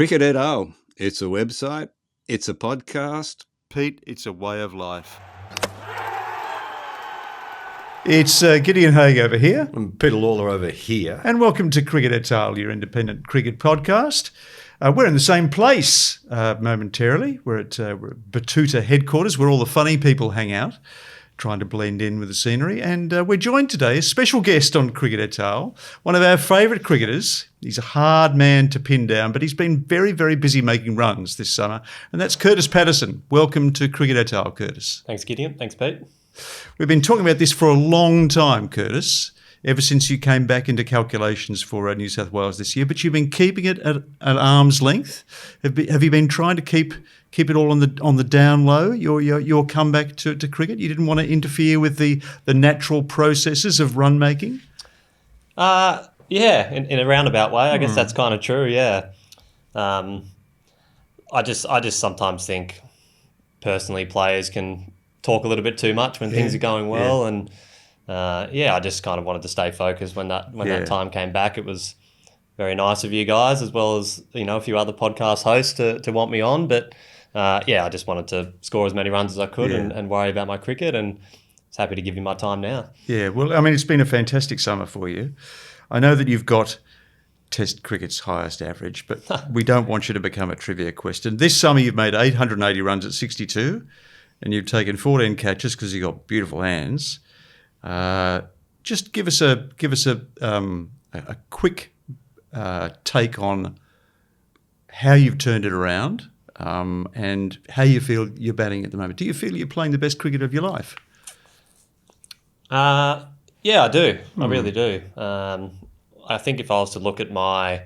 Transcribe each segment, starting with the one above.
Cricket et al. It's a website, it's a podcast. Pete, it's a way of life. It's Gideon Haig over here. And Peter Lawler over here. And welcome to Cricket et al., your independent cricket podcast. We're in the same place momentarily. We're at Batuta headquarters where all the funny people hang out, trying to blend in with the scenery. And we're joined today, a special guest on Cricket et al., one of our favourite cricketers. He's a hard man to pin down, but he's been very, very busy making runs this summer. And that's Kurtis Patterson. Welcome to Cricket et al., Kurtis. Thanks, Gideon. Thanks, Pete. We've been talking about this for a long time, Kurtis, ever since you came back into calculations for New South Wales this year. But you've been keeping it at arm's length. Have you been trying to keep it all on the down low? Your comeback to cricket. You didn't want to interfere with the natural processes of run making. Yeah, in a roundabout way, I guess that's kind of true. Yeah, I just sometimes think personally players can talk a little bit too much when things are going well, and I just kind of wanted to stay focused when that time came back. It was very nice of you guys, as well as a few other podcast hosts to want me on, but I just wanted to score as many runs as I could and worry about my cricket, and was happy to give you my time now. Yeah, well, I mean, it's been a fantastic summer for you. I know that you've got Test cricket's highest average, but we don't want you to become a trivia question. This summer you've made 880 runs at 62, and you've taken 14 catches because you've got beautiful hands. Just give us a quick take on how you've turned it around and how you feel you're batting at the moment. Do you feel you're playing the best cricket of your life? Yeah, I do. I really do. I think if I was to look at my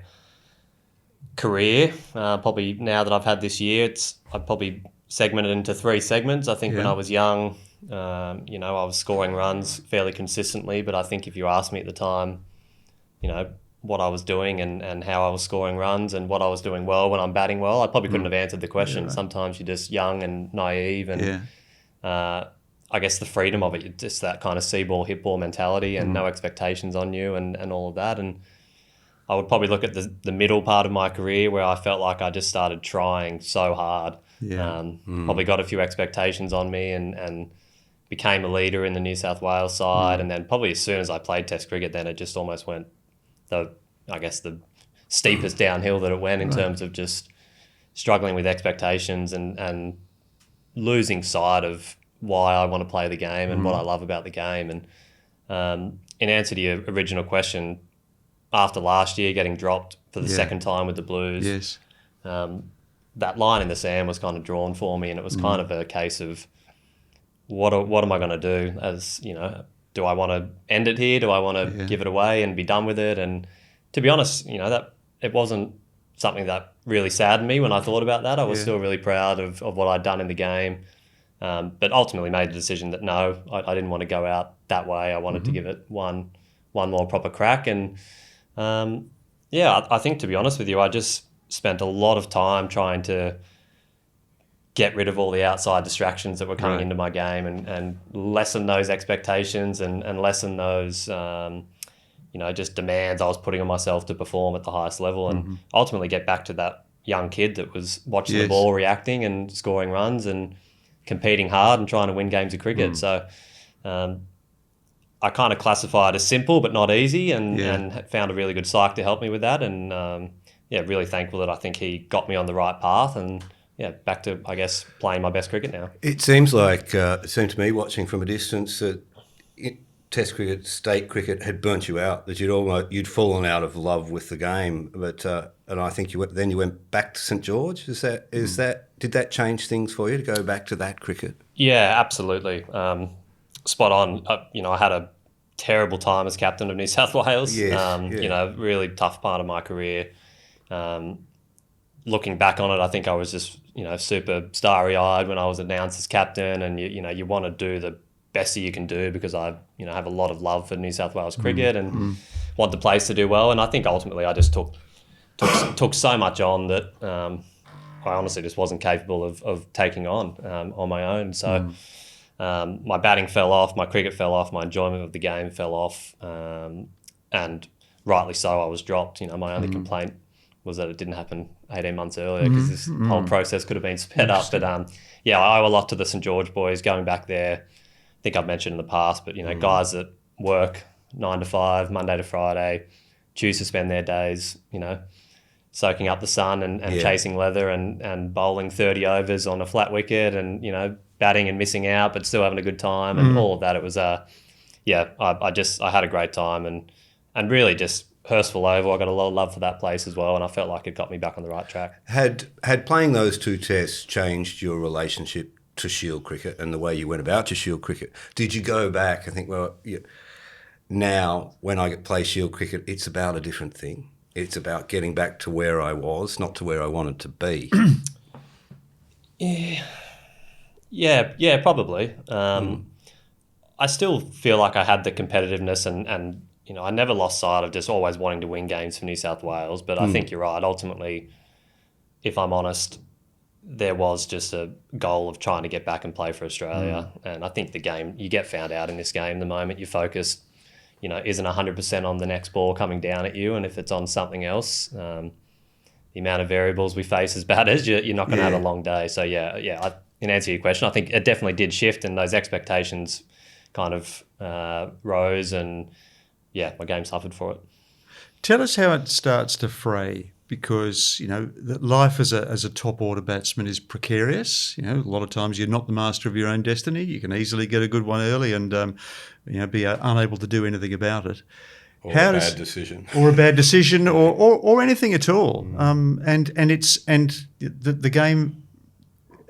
career, probably now that I've had this year, I'd probably segment it into 3 segments. I think when I was young, I was scoring runs fairly consistently, but I think if you asked me at the time, what I was doing and how I was scoring runs and what I was doing well when I'm batting well, I probably couldn't have answered the question. Yeah, right. Sometimes you're just young and naive, and I guess the freedom of it, just that kind of see ball, hit ball mentality and no expectations on you and all of that. And I would probably look at the middle part of my career where I felt like I just started trying so hard. Probably got a few expectations on me and became a leader in the New South Wales side. And then probably as soon as I played Test cricket, then it just almost went the steepest downhill that it went in terms of just struggling with expectations and losing sight of why I want to play the game and what I love about the game. And in answer to your original question, after last year getting dropped for the second time with the Blues, that line in the sand was kind of drawn for me, and it was kind of a case of what am I going to do? As do I want to end it here? Do I want to give it away and be done with it? And to be honest, that it wasn't something that really saddened me when I thought about that. I was still really proud of what I'd done in the game. But ultimately made the decision that no, I didn't want to go out that way. I wanted to give it one more proper crack. And I think, to be honest with you, I just spent a lot of time trying to get rid of all the outside distractions that were coming into my game and lessen those expectations and lessen those just demands I was putting on myself to perform at the highest level and ultimately get back to that young kid that was watching the ball, reacting and scoring runs and competing hard and trying to win games of cricket. So I kind of classify it as simple but not easy and found a really good psych to help me with that. And really thankful that I think he got me on the right path and back to, I guess, playing my best cricket now. It seems to me watching from a distance that Test cricket, state cricket had burnt you out, that you'd fallen out of love with the game. But and I think you went back to St George. Did that change things for you to go back to that cricket? Yeah, absolutely. Spot on. I had a terrible time as captain of New South Wales. Really tough part of my career. Looking back on it, I think I was just super starry-eyed when I was announced as captain, and you want to do the best that you can do because I have a lot of love for New South Wales cricket and want the place to do well. And I think ultimately I just took so much on that I honestly just wasn't capable of taking on my own. So my batting fell off, my cricket fell off, my enjoyment of the game fell off, and rightly so, I was dropped. My only complaint was that it didn't happen 18 months earlier, because this whole process could have been sped up. But I owe a lot to the St George boys going back there. I think I've mentioned in the past, but guys that work 9 to 5, Monday to Friday, choose to spend their days, soaking up the sun and chasing leather and bowling 30 overs on a flat wicket and, batting and missing out, but still having a good time and all of that. It was, I had a great time and really just Hurstville Oval, I got a lot of love for that place as well, and I felt like it got me back on the right track. Had playing those 2 tests changed your relationship to Shield cricket and the way you went about your Shield cricket? Did you go back and think, now when I play Shield cricket, it's about a different thing? It's about getting back to where I was, not to where I wanted to be. Yeah, probably. I still feel like I had the competitiveness and I never lost sight of just always wanting to win games for New South Wales. But I think you're right. Ultimately, if I'm honest, there was just a goal of trying to get back and play for Australia. And I think the game, you get found out in this game the moment you focus, isn't 100% on the next ball coming down at you. And if it's on something else, the amount of variables we face as batters, you're not going to have a long day. So, in answer to your question, I think it definitely did shift and those expectations kind of rose and, my game suffered for it. Tell us how it starts to fray, because, life as a top order batsman is precarious. A lot of times you're not the master of your own destiny. You can easily get a good one early and, be unable to do anything about it. Or a bad decision. Or a bad decision or anything at all. And the game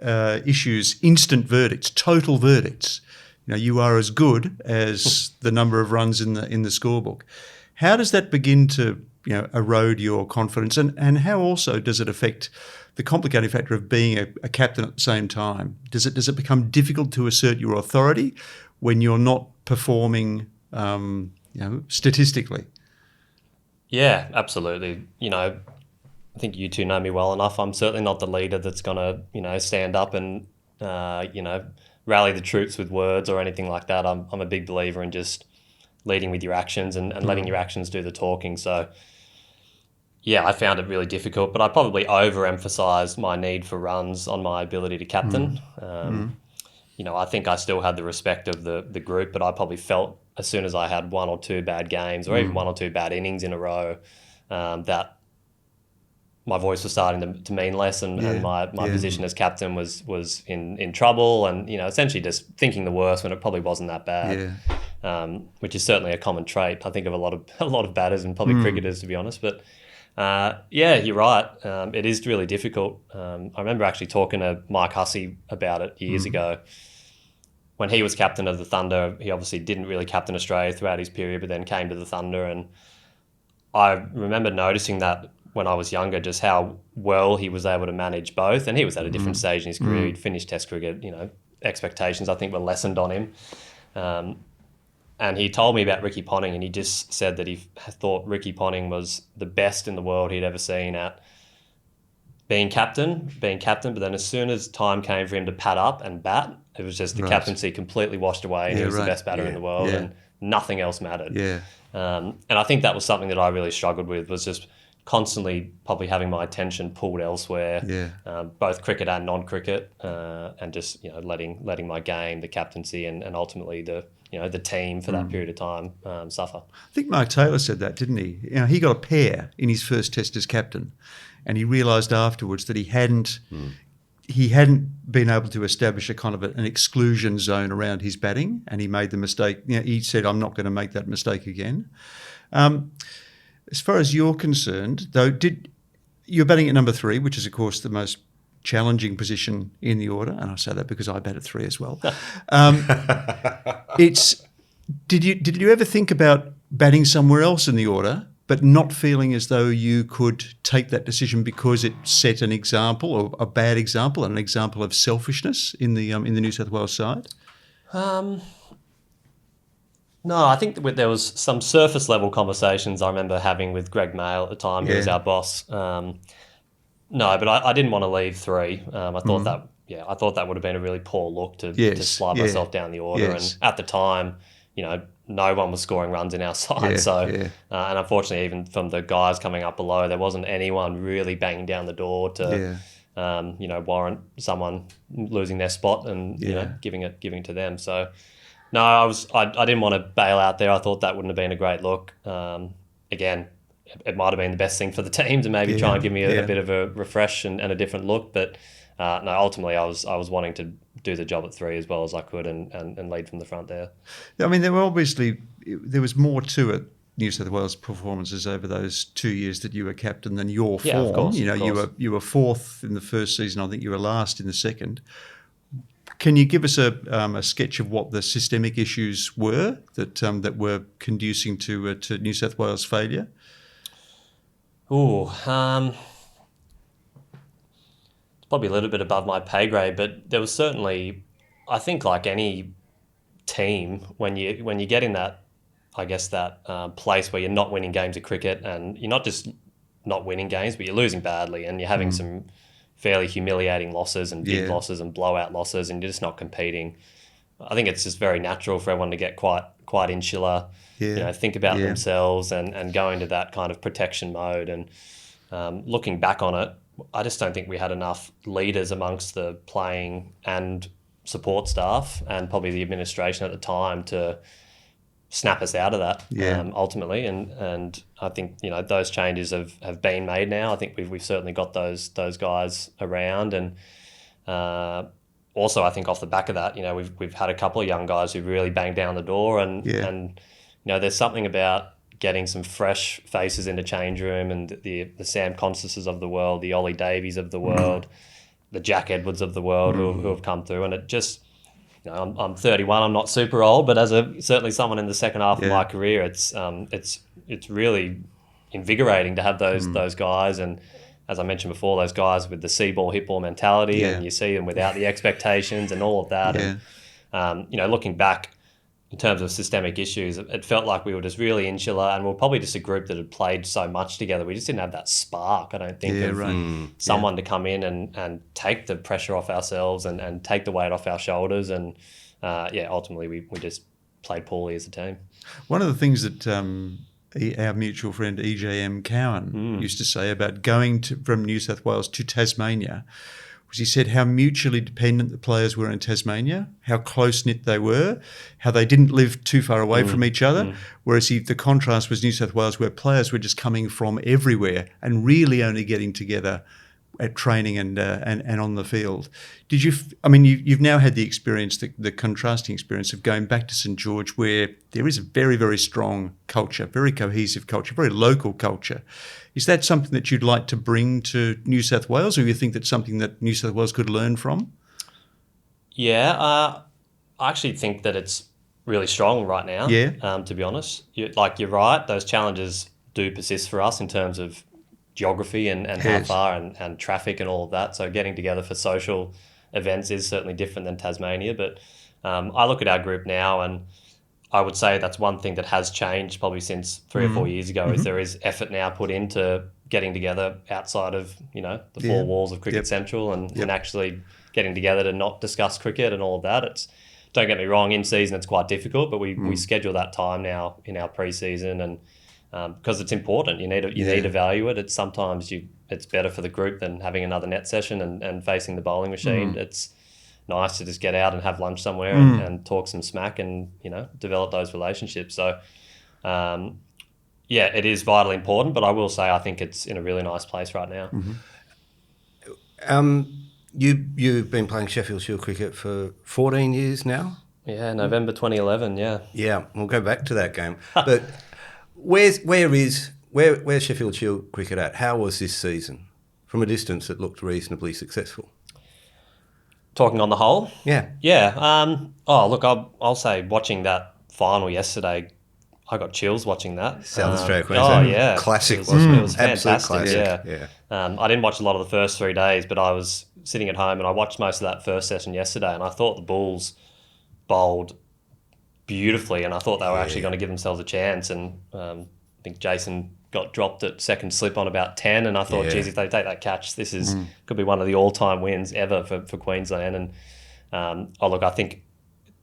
issues instant verdicts, total verdicts. You are as good as the number of runs in the scorebook. How does that begin to erode your confidence, and how also does it affect the complicating factor of being a captain at the same time? Does it become difficult to assert your authority when you're not performing statistically? Yeah, absolutely. I think you two know me well enough. I'm certainly not the leader that's going to stand up and rally the troops with words or anything like that. I'm a big believer in just leading with your actions and letting your actions do the talking. So, I found it really difficult, but I probably overemphasised my need for runs on my ability to captain. I think I still had the respect of the group, but I probably felt as soon as I had 1 or 2 bad games or even 1 or 2 bad innings in a row that my voice was starting to mean less and my position as captain was in trouble and, essentially just thinking the worst when it probably wasn't that bad, which is certainly a common trait, I think, of a lot of batters and probably cricketers, to be honest. But, you're right. It is really difficult. I remember actually talking to Mike Hussey about it years ago. When he was captain of the Thunder, he obviously didn't really captain Australia throughout his period, but then came to the Thunder. And I remember noticing that when I was younger, just how well he was able to manage both. And he was at a different stage in his career. He'd finished Test cricket, expectations I think were lessened on him. And he told me about Ricky Ponting, and he just said that he thought Ricky Ponting was the best in the world he'd ever seen at being captain. But then as soon as time came for him to pad up and bat, it was just the captaincy completely washed away and he was the best batter in the world and nothing else mattered. And I think that was something that I really struggled with, was just constantly probably having my attention pulled elsewhere, both cricket and non-cricket, and just letting my game, the captaincy, and ultimately the team for that period of time suffer. I think Mark Taylor said that, didn't he? He got a pair in his first test as captain, and he realised afterwards that he hadn't been able to establish a kind of an exclusion zone around his batting, and he made the mistake. He said, "I'm not going to make that mistake again." As far as you're concerned, though, you're batting at number 3, which is, of course, the most challenging position in the order, and I say that because I bat at 3 as well. Did you ever think about batting somewhere else in the order, but not feeling as though you could take that decision because it set an example, or a bad example, and an example of selfishness in the New South Wales side? No, I think that there was some surface level conversations I remember having with Greg Mail at the time, who was our boss. No, but I didn't want to leave 3. I thought that would have been a really poor look to slide myself down the order. And at the time, no one was scoring runs in our side. And unfortunately, even from the guys coming up below, there wasn't anyone really banging down the door to, warrant someone losing their spot and giving it to them. So, no, I didn't want to bail out there. I thought that wouldn't have been a great look. Again, it might have been the best thing for the team to maybe try and give me a bit of a refresh and a different look. But no, ultimately, I was wanting to do the job at 3 as well as I could and lead from the front there. I mean, there was more to it. New South Wales performances over those 2 years that you were captain than your form. Of course. You were 4th in the first season. I think you were last in the second. Can you give us a sketch of what the systemic issues were that were conducing to New South Wales' failure? It's probably a little bit above my pay grade, but there was certainly, I think, like any team, when you get in that, I guess, that place where you're not winning games of cricket, and you're not just not winning games, but you're losing badly, and you're having some fairly humiliating losses and big losses and blowout losses, and you're just not competing. I think it's just very natural for everyone to get quite insular, think about themselves and go into that kind of protection mode. And looking back on it, I just don't think we had enough leaders amongst the playing and support staff and probably the administration at the time to snap us out of that ultimately. And I think, those changes have been made now. I think we've certainly got those guys around. And also, I think off the back of that, we've had a couple of young guys who really banged down the door and there's something about getting some fresh faces in the change room, and the Sam Constances of the world, the Ollie Davies of the world, the Jack Edwards of the world who have come through. And it just, I'm 31, I'm not super old, but as certainly someone in the second half of my career, it's really invigorating to have those guys. And as I mentioned before, those guys with the see ball, hit ball mentality, and you see them without the expectations and all of that. And, looking back in terms of systemic issues, it felt like we were just really insular, and we were probably just a group that had played so much together. We just didn't have that spark, I don't think, someone to come in and take the pressure off ourselves and take the weight off our shoulders. And, ultimately we just played poorly as a team. One of the things that our mutual friend EJM Cowan used to say about going from New South Wales to Tasmania was, he said how mutually dependent the players were in Tasmania, how close-knit they were, how they didn't live too far away from each other, whereas the contrast was New South Wales, where players were just coming from everywhere and really only getting together at training and on the field. Did you? You've now had the experience, the contrasting experience of going back to St George, where there is a very, very strong culture, very cohesive culture, very local culture. Is that something that you'd like to bring to New South Wales, or you think that's something that New South Wales could learn from? Yeah, I actually think that it's really strong right now. To be honest, you're right. Those challenges do persist for us in terms of geography and how far and traffic and all of that. So getting together for social events is certainly different than Tasmania. But I look at our group now, and I would say that's one thing that has changed probably since 3 or 4 years ago, is there is effort now put into getting together outside of, the four walls of Cricket Central and actually getting together to not discuss cricket and all of that. Don't get me wrong, in season it's quite difficult, but we schedule that time now in our pre-season, and because it's important. You need to value it. It's better for the group than having another net session and facing the bowling machine. It's nice to just get out and have lunch somewhere and talk some smack and develop those relationships. So it is vitally important, but I will say I think it's in a really nice place right now. You've been playing Sheffield Shield cricket for 14 years now? Yeah, November 2011, Yeah, we'll go back to that game. But where's Sheffield Shield cricket at? How was this season? From a distance, it looked reasonably successful. Talking on the whole? Yeah. Yeah. I'll say watching that final yesterday, I got chills watching that. South Australia, Queensland. Oh, yeah. Classic, wasn't it? It was fantastic, classic. yeah. I didn't watch a lot of the first 3 days, but I was sitting at home and I watched most of that first session yesterday, and I thought the Bulls bowled beautifully, and I thought they were actually going to give themselves a chance. And I think Jason got dropped at second slip on about 10, and I thought, geez, if they take that catch, this could be one of the all-time wins ever for Queensland. And I think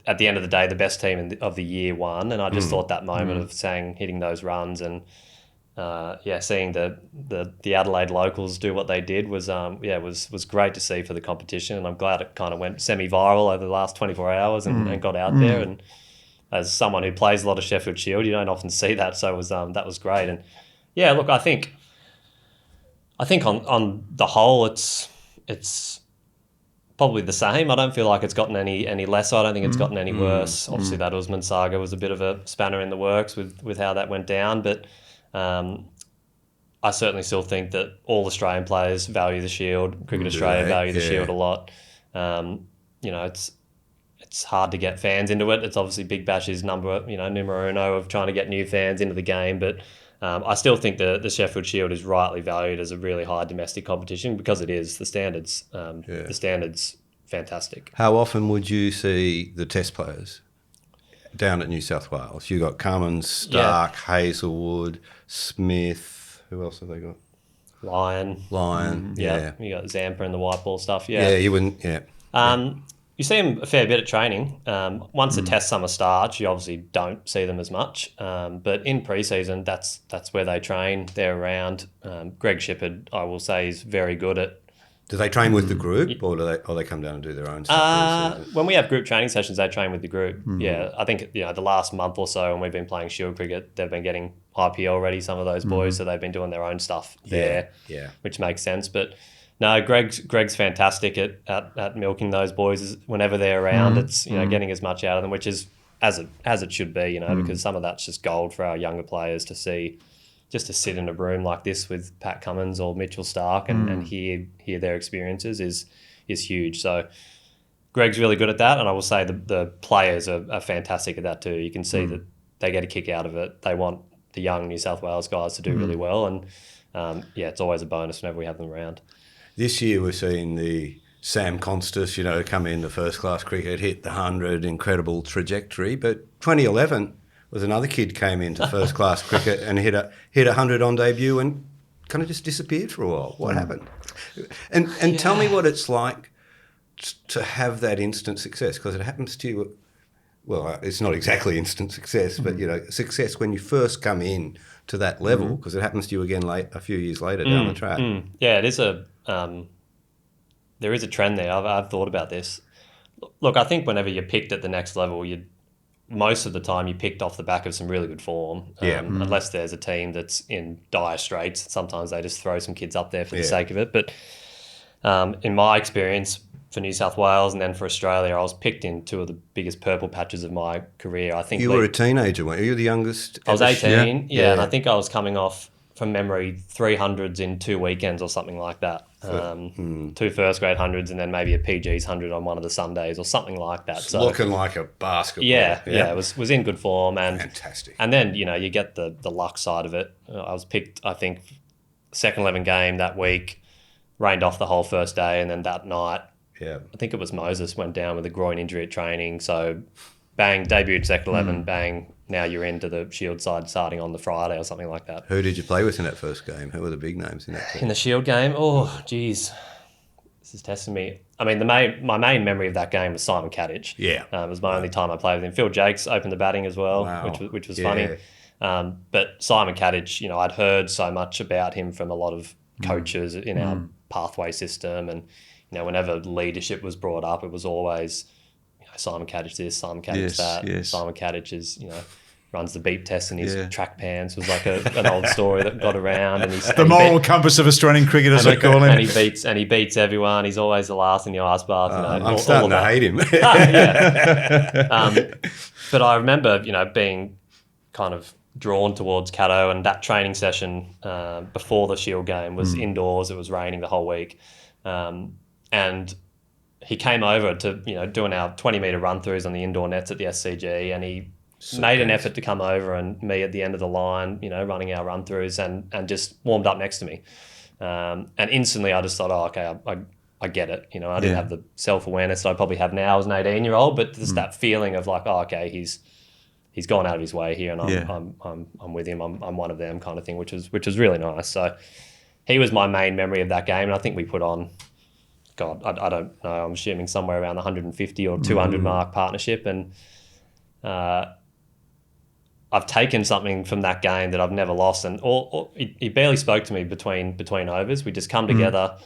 at the end of the day, the best team of the year won, and I just thought that moment of hitting those runs and seeing the Adelaide locals do what they did was great to see for the competition, and I'm glad it kind of went semi-viral over the last 24 hours and got out there. And as someone who plays a lot of Sheffield Shield, you don't often see that, so that was great. And yeah, look, I think on the whole, it's probably the same. I don't feel like it's gotten any less. I don't think it's gotten any worse. Obviously, that Usman saga was a bit of a spanner in the works with how that went down, but I certainly still think that all Australian players value the Shield. Cricket Australia value the Shield a lot. It's hard to get fans into it. It's obviously Big Bash's numero uno of trying to get new fans into the game, but I still think the Sheffield Shield is rightly valued as a really high domestic competition because it is. The standards, fantastic. How often would you see the Test players down at New South Wales? You got Cummins, Stark, Hazelwood, Smith. Who else have they got? Lion. Yeah. You got Zampa and the white ball stuff. Yeah, you wouldn't. Yeah. You see them a fair bit at training. Once the Test summer starts, you obviously don't see them as much. But in pre-season, that's where they train. They're around. Greg Shippard, I will say, is very good at. Do they train with the group, or do they come down and do their own stuff? When we have group training sessions, they train with the group. Yeah, I think the last month or so, when we've been playing Shield cricket, they've been getting IPL ready. Some of those boys, so they've been doing their own stuff there. Yeah, which makes sense. But no, Greg's fantastic at milking those boys whenever they're around. It's getting as much out of them, which is as it should be. Because some of that's just gold for our younger players to see. Just to sit in a room like this with Pat Cummins or Mitchell Stark and hear their experiences is huge. So Greg's really good at that, and I will say the players are fantastic at that too. You can see that they get a kick out of it. They want the young New South Wales guys to do really well, and it's always a bonus whenever we have them around. This year we're seeing the Sam Constas, come into first-class cricket, hit the 100, incredible trajectory, but 2011... was another kid came into first-class cricket and hit 100 on debut and kind of just disappeared for a while. What happened? And tell me what it's like to have that instant success, because it happens to you. Well, it's not exactly instant success, but success when you first come in to that level, because it happens to you again a few years later down the track. Yeah, it is there is a trend there. I've thought about this. Look, I think whenever you're picked at the next level, most of the time you picked off the back of some really good form. Unless there's a team that's in dire straits. Sometimes they just throw some kids up there for the sake of it. But in my experience for New South Wales and then for Australia, I was picked in two of the biggest purple patches of my career. I think you were a teenager, weren't you? You were the youngest. I was 18, and I think I was coming off, from memory, 300s in 2 weekends or something like that. 2 first grade hundreds and then maybe a PG's 100 on one of the Sundays or something like that. So looking like a basketball. Yeah, it was in good form. And fantastic. And then, you get the luck side of it. I was picked, I think, second 11 game that week, rained off the whole first day, and then that night, I think it was Moses went down with a groin injury at training. So bang, debuted second 11, bang, now you're into the Shield side starting on the Friday or something like that. Who did you play with in that first game? Who were the big names in that team? In the Shield game? Oh, geez. This is testing me. I mean, my main memory of that game was Simon Kadich. Yeah. It was my only time I played with him. Phil Jakes opened the batting as well, which was funny. But Simon Kadich, I'd heard so much about him from a lot of coaches in our pathway system. And, whenever leadership was brought up, it was always... Simon Kadich this, Simon Kadich that. Yes. Simon Kadich is, runs the beep test in his track pants. Was like an old story that got around. And he's the moral compass of Australian cricket, as they call him. And he beats everyone. He's always the last in the ice bath. I'm starting to hate him. But I remember, being kind of drawn towards Caddo, and that training session before the Shield game was indoors. It was raining the whole week, and he came over to, doing our 20-metre run-throughs on the indoor nets at the SCG, and he made an effort to come over, and me at the end of the line, running our run-throughs, and just warmed up next to me. And instantly I just thought, okay, I get it. I didn't have the self-awareness that I probably have now as an 18-year-old, but just that feeling of like, okay, he's gone out of his way here, and I'm with him. I'm one of them kind of thing, which was really nice. So he was my main memory of that game, and I think we put on God, I don't know. I'm assuming somewhere around the 150 or 200 mark partnership, and I've taken something from that game that I've never lost. And he barely spoke to me between overs. We just come together.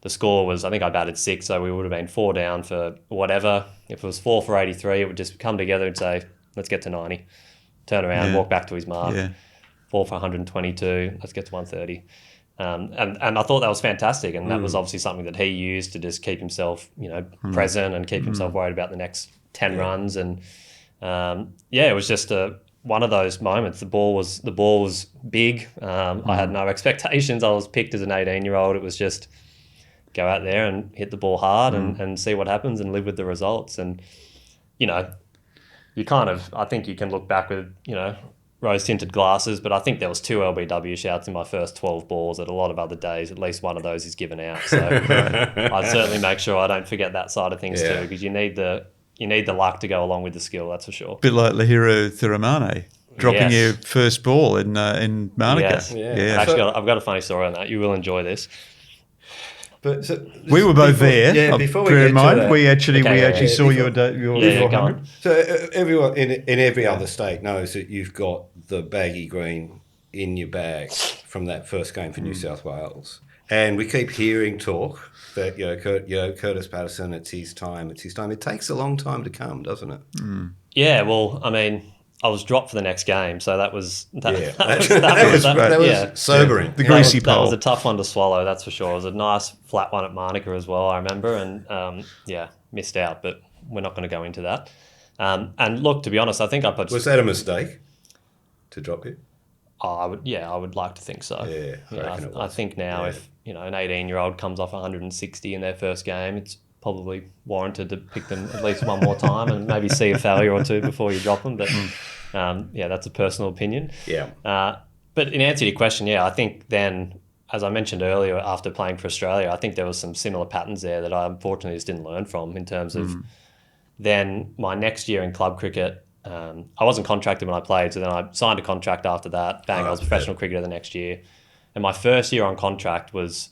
The score was, I think I batted 6, so we would have been 4 down for whatever. If it was 4 for 83, it would just come together and say, let's get to 90. Turn around, walk back to his mark. 4 for 122, let's get to 130. And I thought that was fantastic, and that was obviously something that he used to just keep himself, present and keep himself worried about the next 10 runs. And it was just one of those moments. The ball was big. I had no expectations. I was picked as an 18-year-old. It was just go out there and hit the ball hard and see what happens and live with the results. And you kind of, I think you can look back with rose-tinted glasses, but I think there was 2 LBW shouts in my first 12 balls. At a lot of other days, at least one of those is given out. So I'd certainly make sure I don't forget that side of things too, because you need the luck to go along with the skill. That's for sure. Bit like Lahiro Thiramane dropping your first ball in Monaco. Yes. Yeah. Actually, I've got a funny story on that. You will enjoy this. But we were both there. Yeah, before we bear get in mind, to that, we actually saw your 400. So everyone in every other state knows that you've got the baggy green in your bag from that first game for New South Wales, and we keep hearing talk that Kurtis Patterson, it's his time. It takes a long time to come, doesn't it? Yeah. Well, I mean, I was dropped for the next game, so that was sobering. The greasy pole. That was a tough one to swallow, that's for sure. It was a nice flat one at Monaco as well, I remember, and missed out, but we're not going to go into that. And look, to be honest, I think was that a mistake to drop you? I would like to think so. Yeah, I think now if an 18-year-old comes off 160 in their first game, it's probably warranted to pick them at least one more time and maybe see a failure or two before you drop them. But that's a personal opinion. Yeah. But in answer to your question, I think then, as I mentioned earlier, after playing for Australia, I think there was some similar patterns there that I unfortunately just didn't learn from in terms of then my next year in club cricket. I wasn't contracted when I played, so then I signed a contract after that. Bang, I was a professional cricketer the next year. And my first year on contract was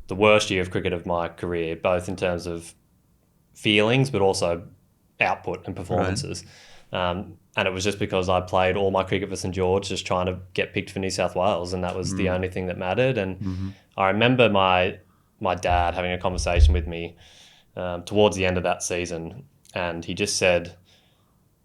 the worst year of cricket of my career, both in terms of feelings but also output and performances. Right. And it was just because I played all my cricket for St George, just trying to get picked for New South Wales, and that was the only thing that mattered. And I remember my dad having a conversation with me towards the end of that season, and he just said,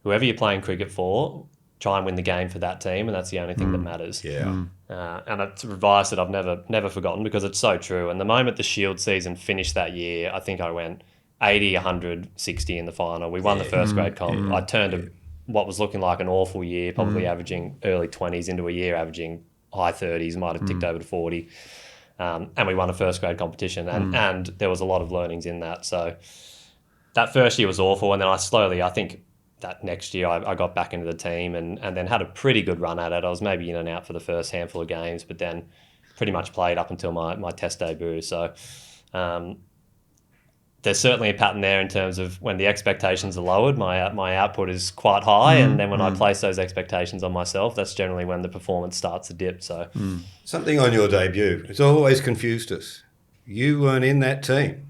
whoever you're playing cricket for, try and win the game for that team, and that's the only thing that matters. Yeah. And it's advice that I've never forgotten, because it's so true. And the moment the Shield season finished that year, I think I went 80, 100, 60 in the final. We won the first grade comp. I turned what was looking like an awful year, probably averaging early 20s, into a year averaging high 30s, might have ticked over to 40. And we won a first grade competition, and there was a lot of learnings in that. So that first year was awful, and then I think that next year I got back into the team and then had a pretty good run at it. I was maybe in and out for the first handful of games, but then pretty much played up until my test debut. So there's certainly a pattern there in terms of when the expectations are lowered, my output is quite high, and then when I place those expectations on myself, that's generally when the performance starts to dip. So something on your debut, it's always confused us. You weren't in that team.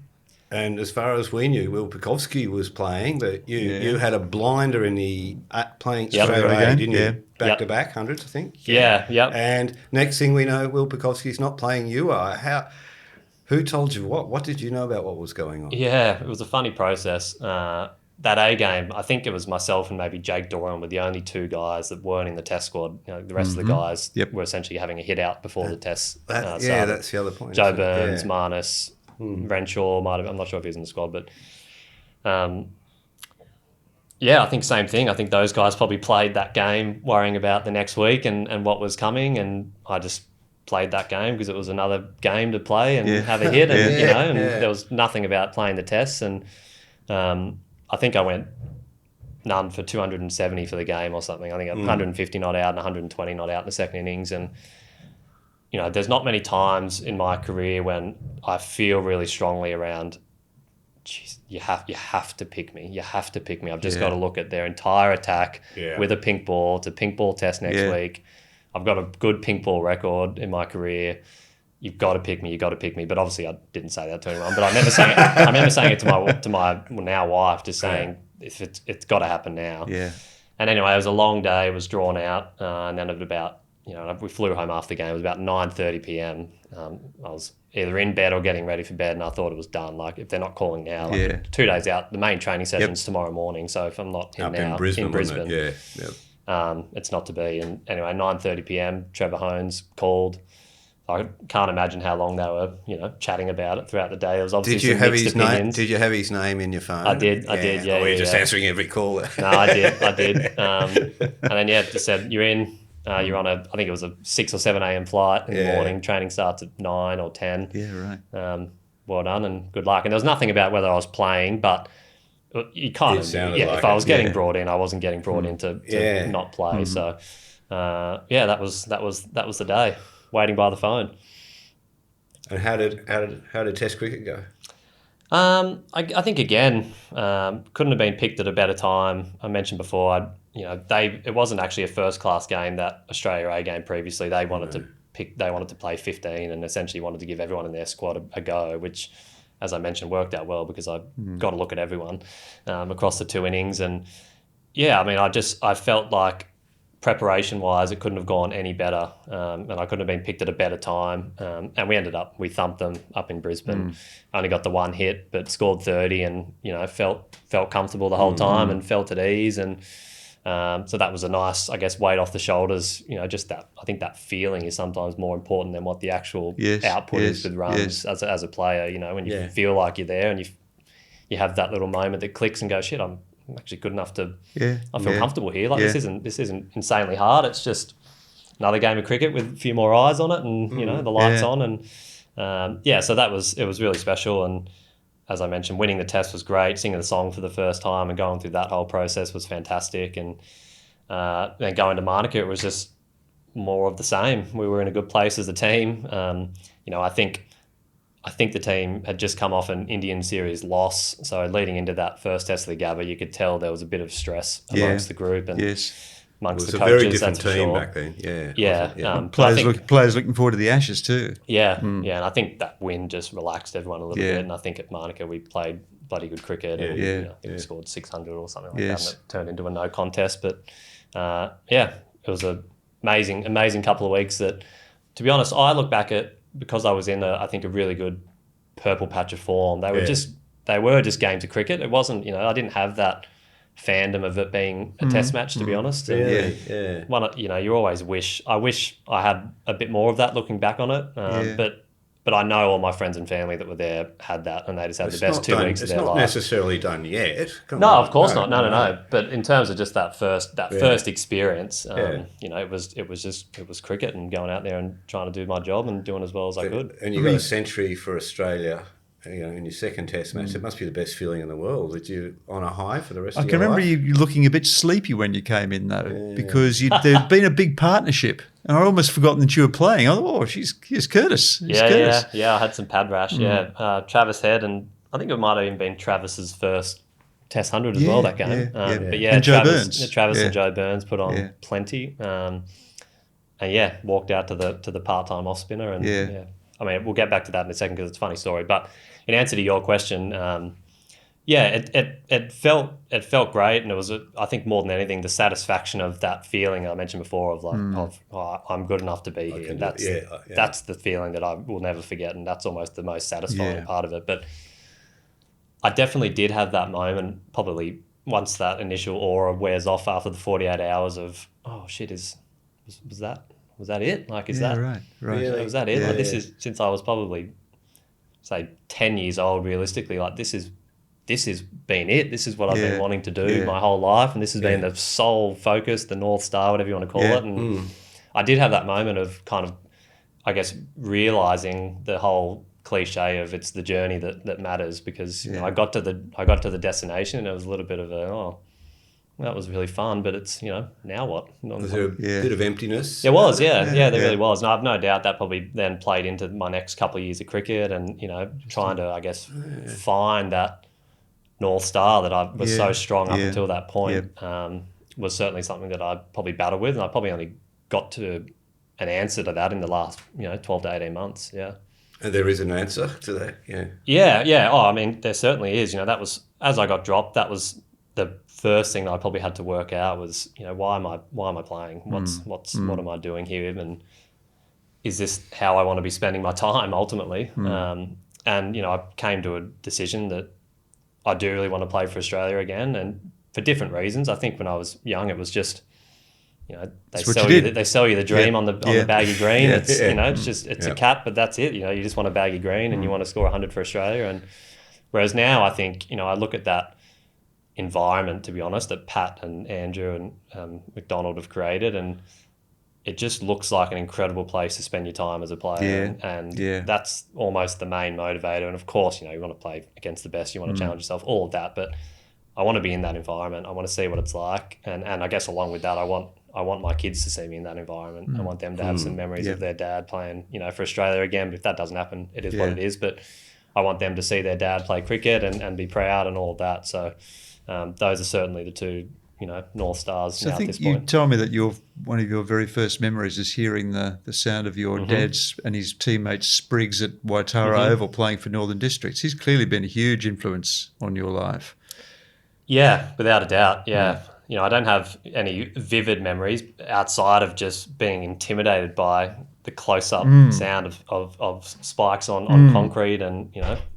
And as far as we knew, Will Pukovski was playing, but you had a blinder in the playing straight away, didn't you? Back-to-back hundreds, I think. Yeah. And next thing we know, Will Pukovski's not playing. You are. Who told you what? What did you know about what was going on? Yeah, it was a funny process. That A game, I think it was myself and maybe Jake Doran were the only 2 guys that weren't in the test squad. The rest of the guys were essentially having a hit out before the test started. That's the other point. Joe Burns, Marnus, Renshaw might have. I'm not sure if he was in the squad, but I think same thing. I think those guys probably played that game worrying about the next week and what was coming, and I just played that game because it was another game to play and have a hit, and there was nothing about playing the tests, and I think I went none for 270 for the game or something. I think 150 not out and 120 not out in the second innings, and there's not many times in my career when I feel really strongly around, geez, you have to pick me. You have to pick me. I've just got to look at their entire attack with a pink ball. It's a pink ball test next week. I've got a good pink ball record in my career. you've got to pick me, you've got to pick me. But obviously I didn't say that to anyone. But I remember saying it to my now wife, just saying, if it's got to happen now. Yeah. And anyway, it was a long day. It was drawn out. And then at about, we flew home after the game. It was about 9:30 p.m. I was either in bed or getting ready for bed, and I thought it was done. Like, if they're not calling now, 2 days out, the main training session's tomorrow morning. So if I'm not in Up now, in Brisbane, yeah. It's not to be. And anyway, 9:30 p.m, Trevor Hones called. I can't imagine how long they were, chatting about it throughout the day. It was obviously Did you have his opinions. name? Did you have his name in your phone? I did. Yeah. Or were you just answering every call? No, I did. And then just said, you're in. You're on I think it was a 6 or 7 a.m. flight in the morning. Training starts at 9 or 10. Yeah, right. Well done and good luck. And there was nothing about whether I was playing, but you kind of, if I was getting brought in, I wasn't getting brought in to not play. So, that was the day. Waiting by the phone. And how did Test cricket go? I think again, couldn't have been picked at a better time. I mentioned before, it wasn't actually a first class game, that Australia A game previously. They wanted to play 15 and essentially wanted to give everyone in their squad a go, which, as I mentioned, worked out well because I got to look at everyone across the 2 innings. And I felt like preparation-wise, it couldn't have gone any better, and I couldn't have been picked at a better time. And we thumped them up in Brisbane. Only got the 1 hit, but scored 30, and felt comfortable the whole time and felt at ease. And so that was a nice, I guess, weight off the shoulders. Just that. I think that feeling is sometimes more important than what the actual output is with runs as a player. When you feel like you're there and you have that little moment that clicks and goes, shit, I'm actually good enough to. I feel comfortable here. Like this isn't insanely hard. It's just another game of cricket with a few more eyes on it, and the lights on, and so it was really special. And as I mentioned, winning the test was great. Singing the song for the first time and going through that whole process was fantastic. And then going to Monaco, it was just more of the same. We were in a good place as a team. I think the team had just come off an Indian series loss. So leading into that first test of the Gabba, you could tell there was a bit of stress amongst the group and amongst the coaches. It was a very different team back then. Players looking forward to the Ashes too. And I think that win just relaxed everyone a little bit. And I think at Monaco we played bloody good cricket. I think we scored 600 or something like that, and it turned into a no contest. But it was an amazing couple of weeks that, to be honest, I look back at, because I was in I think a really good purple patch of form. They were just games of cricket. It wasn't, I didn't have that fandom of it being a test match, to be honest. And you always wish I had a bit more of that looking back on it. But I know all my friends and family that were there had that, and they just had the best 2 weeks of their life. It's not necessarily done yet. Of course not. No. But in terms of just that first experience, it was cricket and going out there and trying to do my job and doing as well as I could. And you got a century for Australia. In your second test match, it must be the best feeling in the world. That you on a high for the rest of your life. I can remember you looking a bit sleepy when you came in, though, because there'd been a big partnership, and I'd almost forgotten that you were playing. I thought, here's Kurtis. I had some pad rash. Travis Head, and I think it might have even been Travis's first Test 100 as well that game. But and Joe Burns. Travis and Joe Burns put on plenty, and walked out to the part-time off spinner, and I mean, we'll get back to that in a second because it's a funny story. But in answer to your question, it felt great, and it was I think more than anything the satisfaction of that feeling I mentioned before of I'm good enough to be here. That's the feeling that I will never forget, and that's almost the most satisfying part of it. But I definitely did have that moment, probably once that initial aura wears off after the 48 hours of was that it? Like, is that right? Really? Was that it? Like, this is since I was probably, say, 10 years old. Realistically, like this has been it. This is what I've been wanting to do my whole life, and this has been the sole focus, the North Star, whatever you want to call it. And I did have that moment of kind of, I guess, realizing the whole cliche of it's the journey that matters, because I got to the destination and it was a little bit of that was really fun, but it's, now what? Was there a bit of emptiness? There was, there really was. And I've no doubt that probably then played into my next couple of years of cricket and, trying to, I guess, find that North Star that I was so strong up until that point was certainly something that I probably battled with, and I probably only got to an answer to that in the last 12 to 18 months. Yeah. And there is an answer to that. Yeah. Yeah. Oh, I mean, there certainly is. That was, as I got dropped, that was the first thing that I probably had to work out was, why am I playing? What am I doing here? And is this how I want to be spending my time ultimately? And I came to a decision that I do really want to play for Australia again, and for different reasons. I think when I was young, it was just, they sell you the dream on the baggy green. It's it's a cap, but that's it. You just want a baggy green and you want to score 100 for Australia. And whereas now, I think I look at that environment, to be honest, that Pat and Andrew and McDonald have created, and it just looks like an incredible place to spend your time as a player. And that's almost the main motivator. And of course, you want to play against the best, you want to challenge yourself, all of that. But I want to be in that environment. I want to see what it's like. And I guess along with that, I want my kids to see me in that environment. I want them to have some memories of their dad playing, for Australia again. But if that doesn't happen, it is what it is. But I want them to see their dad play cricket and be proud and all of that. So those are certainly the two, North Stars now at this point. You told me that one of your very first memories is hearing the sound of your dad's and his teammate Spriggs at Waitara Oval playing for Northern Districts. He's clearly been a huge influence on your life. Yeah, without a doubt, yeah. I don't have any vivid memories outside of just being intimidated by the close-up sound of spikes on concrete and,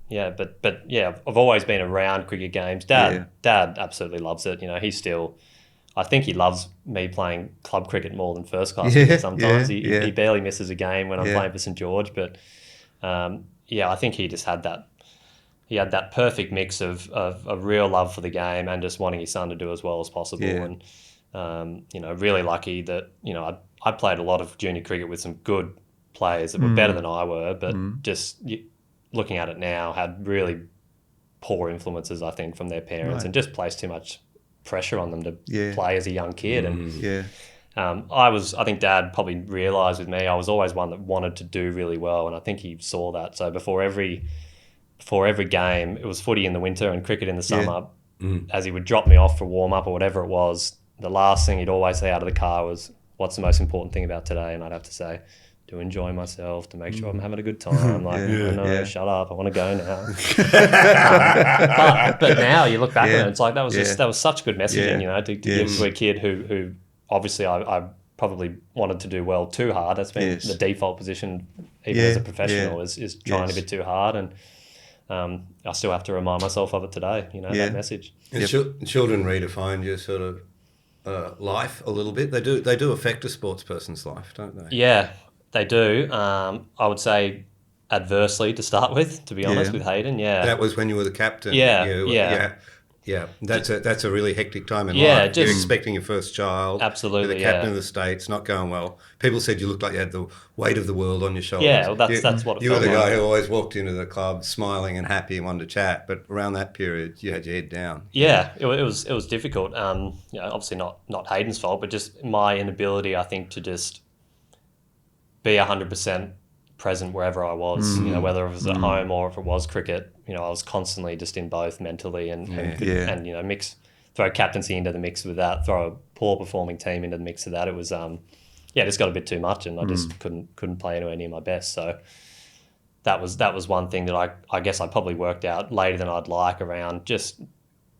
but yeah, I've always been around cricket games. Dad absolutely loves it. I think he loves me playing club cricket more than first class cricket sometimes. He barely misses a game when I'm playing for St George, but I think he just had that. He had that perfect mix of real love for the game and just wanting his son to do as well as possible. And, really lucky that, I played a lot of junior cricket with some good players that were better than I were, but just looking at it now, had really poor influences, I think, from their parents and just placed too much pressure on them to play as a young kid. And I think Dad probably realised with me, I was always one that wanted to do really well, and I think he saw that. So before every game, it was footy in the winter and cricket in the summer, as he would drop me off for warm-up or whatever it was, the last thing he'd always say out of the car was, "What's the most important thing about today?" And I'd have to say, to enjoy myself, to make sure I'm having a good time. Shut up, I want to go now. But now you look back at it, it's like that was such good messaging, to give to a kid who obviously I probably wanted to do well too hard. That's been the default position, even as a professional, is trying a bit too hard. And I still have to remind myself of it today, that message. And children redefine your sort of life a little bit. They do affect a sports person's life, don't they? Yeah, they do. I would say adversely to start with, to be honest, with Hayden. Yeah, that was when you were the captain. Yeah. That's a really hectic time in life. You're expecting your first child. Absolutely, you're the captain of the States, not going well. People said you looked like you had the weight of the world on your shoulders. Yeah, well, that's what it you were felt the like. guy who always walked into the club smiling and happy and wanted to chat. But around that period, you had your head down. Yeah, it was difficult. Obviously not Hayden's fault, but just my inability, I think, to just be 100% present wherever I was. Whether it was at home or if it was cricket. I was constantly just in both mentally and throw captaincy into the mix with that, throw a poor performing team into the mix of that. It was just got a bit too much, and I just couldn't play anywhere near my best. So that was one thing that I guess I probably worked out later than I'd like around just.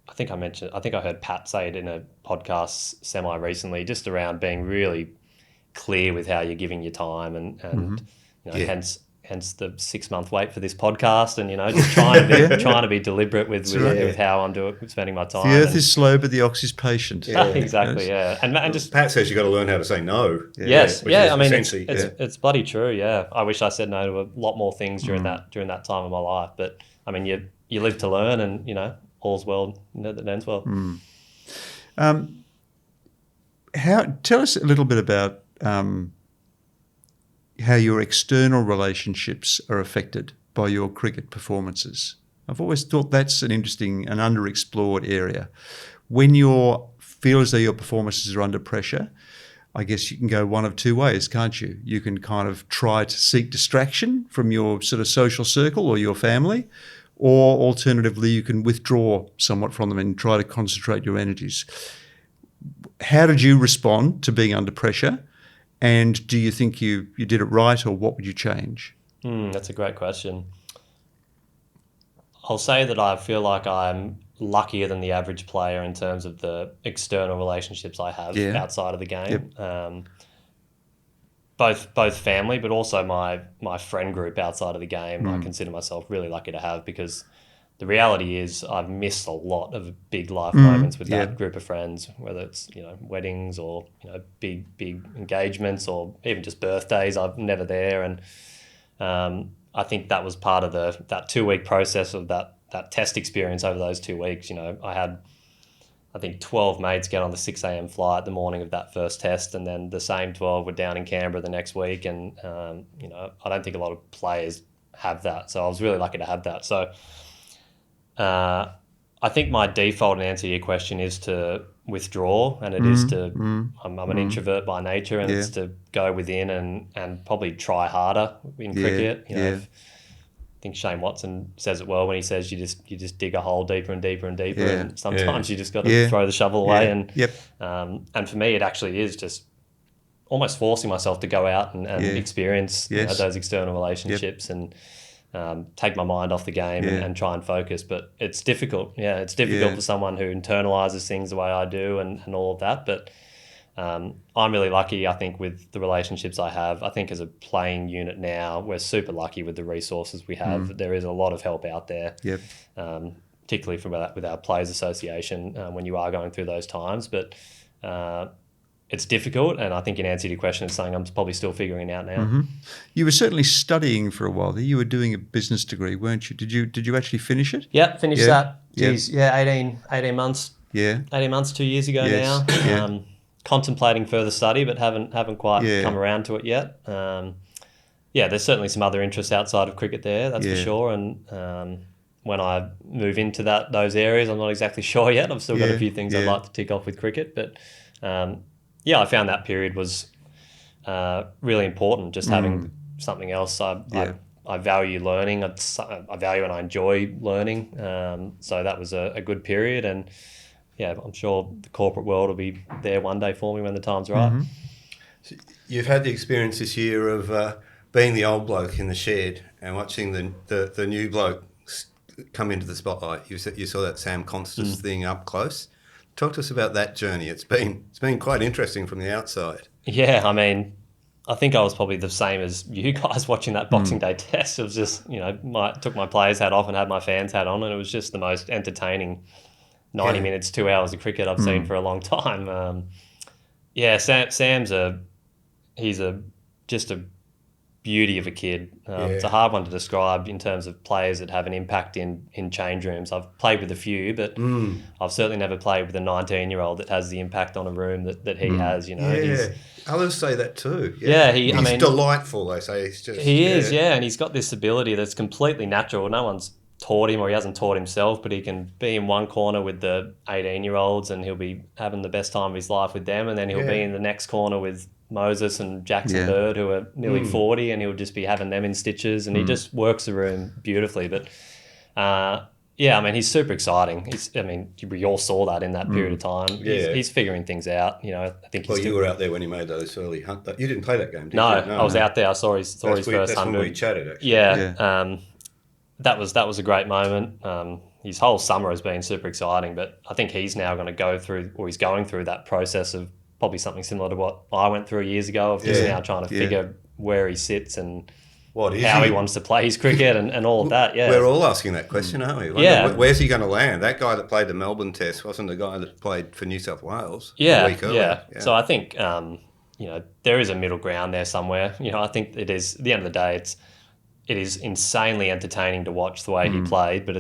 I think I heard Pat say it in a podcast semi recently, just around being really clear with how you're giving your time and hence the 6-month wait for this podcast, and just trying to be deliberate with how I'm spending my time. The earth is slow, but the ox is patient. Yeah, exactly. Yeah, and just Pat says you got to learn how to say no. Yes, I mean it's bloody true. Yeah, I wish I said no to a lot more things during that time of my life, but I mean you live to learn, and all's well that ends well. Tell us a little bit about how your external relationships are affected by your cricket performances. I've always thought that's an interesting and underexplored area. When you feel as though your performances are under pressure, I guess you can go one of two ways, can't you? You can kind of try to seek distraction from your sort of social circle or your family, or alternatively, you can withdraw somewhat from them and try to concentrate your energies. How did you respond to being under pressure? And do you think you did it right, or what would you change? That's a great question. I'll say that I feel like I'm luckier than the average player in terms of the external relationships I have outside of the game. Yep. Both family, but also my friend group outside of the game. I consider myself really lucky to have, because the reality is I've missed a lot of big life moments with that group of friends, whether it's weddings or big engagements or even just birthdays. I'm never there, and I think that was part of that 2-week process of that test experience over those 2 weeks. I had, I think, 12 mates get on the 6 a.m. flight the morning of that first test, and then the same 12 were down in Canberra the next week. And, I don't think a lot of players have that. So I was really lucky to have that. So I think my default answer to your question is to withdraw, and it is to, I'm an introvert by nature, and it's to go within and probably try harder in cricket. I think Shane Watson says it well when he says you just dig a hole deeper and deeper and deeper, and sometimes you just got to throw the shovel away. And for me, it actually is just almost forcing myself to go out and experience those external relationships and take my mind off the game and try and focus. But it's difficult. It's difficult for someone who internalizes things the way I do and all of that. But I'm really lucky, I think, with the relationships I have. I think as a playing unit now, we're super lucky with the resources we have. There is a lot of help out there, particularly with our Players Association when you are going through those times. But it's difficult, and I think in answer to your question, it's something I'm probably still figuring out now. You were certainly studying for a while there. You were doing a business degree, weren't you? Did you actually finish it? Yeah, finished that. 18 months. Yeah. 18 months, 2 years ago now. Contemplating further study, but haven't quite come around to it yet. There's certainly some other interests outside of cricket there, that's for sure. And when I move into those areas, I'm not exactly sure yet. I've still got a few things I'd like to tick off with cricket, but I found that period was really important. Just having something else. I value learning. I value and I enjoy learning. So that was a good period, and I'm sure the corporate world will be there one day for me when the time's right. So you've had the experience this year of being the old bloke in the shed and watching the new bloke come into the spotlight. You saw that Sam Constas thing up close. Talk to us about that journey. It's been quite interesting from the outside. Yeah, I mean, I think I was probably the same as you guys watching that Boxing Day test. It was just, took my player's hat off and had my fan's hat on, and it was just the most entertaining 90 minutes, 2 hours of cricket I've seen for a long time. Sam's just a beauty of a kid. It's a hard one to describe in terms of players that have an impact in change rooms. I've played with a few, but I've certainly never played with a 19-year-old that has the impact on a room that he has. Others say that too. He's delightful. They say he is, and he's got this ability that's completely natural. No one's taught him, or he hasn't taught himself, but he can be in one corner with the 18-year-olds and he'll be having the best time of his life with them, and then he'll be in the next corner with Moses and Jackson Bird, who are nearly 40, and he'll just be having them in stitches, and he just works the room beautifully. But he's super exciting. We all saw that in that period of time. He's figuring things out. I think. You were out there when he made those early hunt. You didn't play that game, did you? No, I was out there. I saw his first 100. That's when we chatted, actually. That was a great moment. His whole summer has been super exciting, but I think he's now going to go through, or he's going through that process of probably something similar to what I went through years ago, of just now trying to figure where he sits and how he wants to play his cricket and all of that. Yeah, we're all asking that question, aren't we? Where's he going to land? That guy that played the Melbourne Test wasn't the guy that played for New South Wales a week earlier. Yeah. So I think there is a middle ground there somewhere. I think it is. At the end of the day, it is insanely entertaining to watch the way he played, but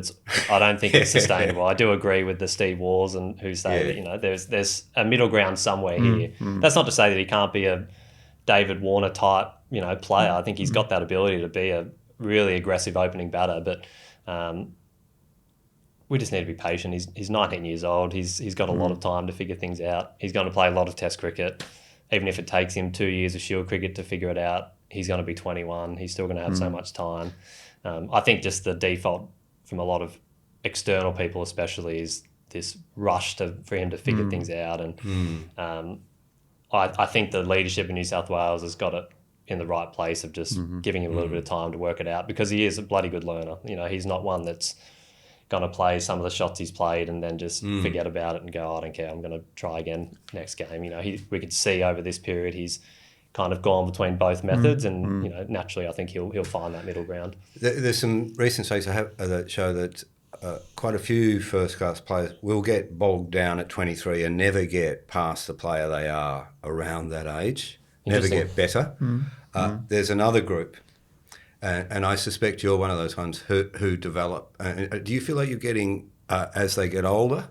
I don't think it's sustainable. I do agree with the Steve Wars and who say that there's a middle ground somewhere here. That's not to say that he can't be a David Warner type player. I think he's got that ability to be a really aggressive opening batter, but we just need to be patient. He's 19 years old. He's got a lot of time to figure things out. He's going to play a lot of Test cricket, even if it takes him 2 years of Shield cricket to figure it out. He's going to be 21. He's still going to have so much time. I think just the default from a lot of external people especially is this rush for him to figure things out. And I think the leadership in New South Wales has got it in the right place of just giving him a little bit of time to work it out, because he is a bloody good learner. You know, he's not one that's going to play some of the shots he's played and then just forget about it and go, I don't care, I'm going to try again next game. You know, we could see over this period he's kind of gone between both methods, and you know, naturally I think he'll find that middle ground. There's some recent studies that show that quite a few first-class players will get bogged down at 23 and never get past the player they are around that age, never get better. There's another group, and I suspect you're one of those ones who develop. Do you feel like you're getting, as they get older,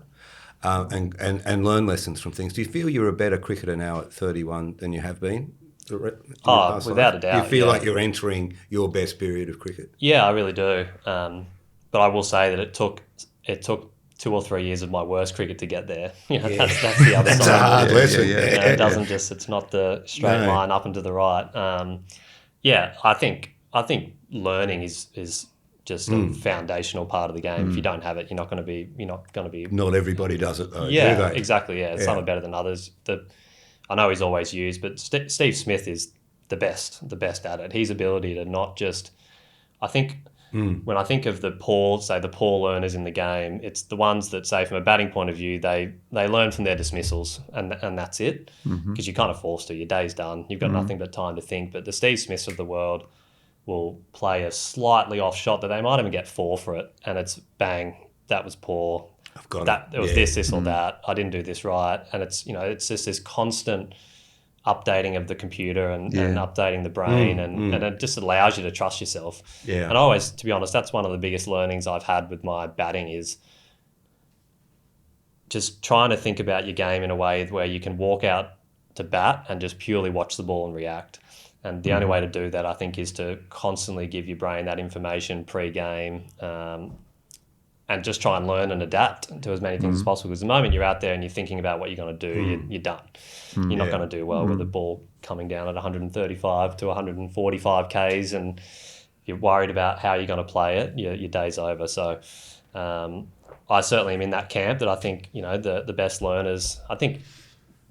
and learn lessons from things? Do you feel you're a better cricketer now at 31 than you have been? Without a doubt. Do you feel like you're entering your best period of cricket? Yeah, I really do. But I will say that it took 2 or 3 years of my worst cricket to get there. You know, that's the other That's side. a hard lesson. You know, it's not the straight line up and to the right. I think learning is just a foundational part of the game. If you don't have it, you're not going to be. Not everybody does it though. Yeah, do they? exactly. Yeah, some are better than others. I know he's always used, but Steve Smith is the best at it. His ability to not just, I think. When I think of the poor learners in the game, it's the ones that, say, from a batting point of view, they learn from their dismissals and that's it, because you're kind of forced to. Your day's done. You've got nothing but time to think. But the Steve Smiths of the world will play a slightly off shot that they might even get 4 for it, and it's bang, that was poor. I've got that. it. It was this or that. I didn't do this right, and it's it's just this constant updating of the computer and updating the brain, and it just allows you to trust yourself. Yeah. And always, to be honest, that's one of the biggest learnings I've had with my batting, is just trying to think about your game in a way where you can walk out to bat and just purely watch the ball and react. And the only way to do that, I think, is to constantly give your brain that information pre-game, and just try and learn and adapt to as many things as possible. Because the moment you're out there and you're thinking about what you're going to do, you're done. You're not going to do well with the ball coming down at 135 to 145 Ks, and you're worried about how you're going to play it, your day's over. So I certainly am in that camp that I think, the best learners, I think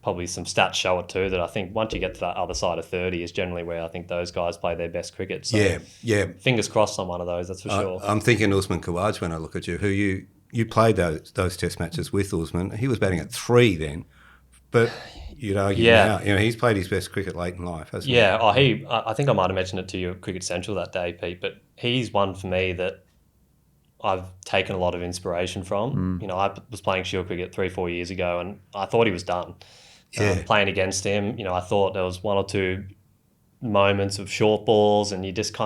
probably some stats show it too, that I think once you get to that other side of 30 is generally where I think those guys play their best cricket. So fingers crossed on one of those, that's for sure. I'm thinking Usman Khawaja when I look at you, who you played those test matches with Usman. He was batting at 3 then, but you'd argue now, he's played his best cricket late in life, hasn't he? Yeah, I think I might have mentioned it to you at Cricket Central that day, Pete, but he's one for me that I've taken a lot of inspiration from. I was playing Shield cricket 3-4 years ago, and I thought he was done. Playing against him, I thought there was 1 or 2 moments of short balls, and he just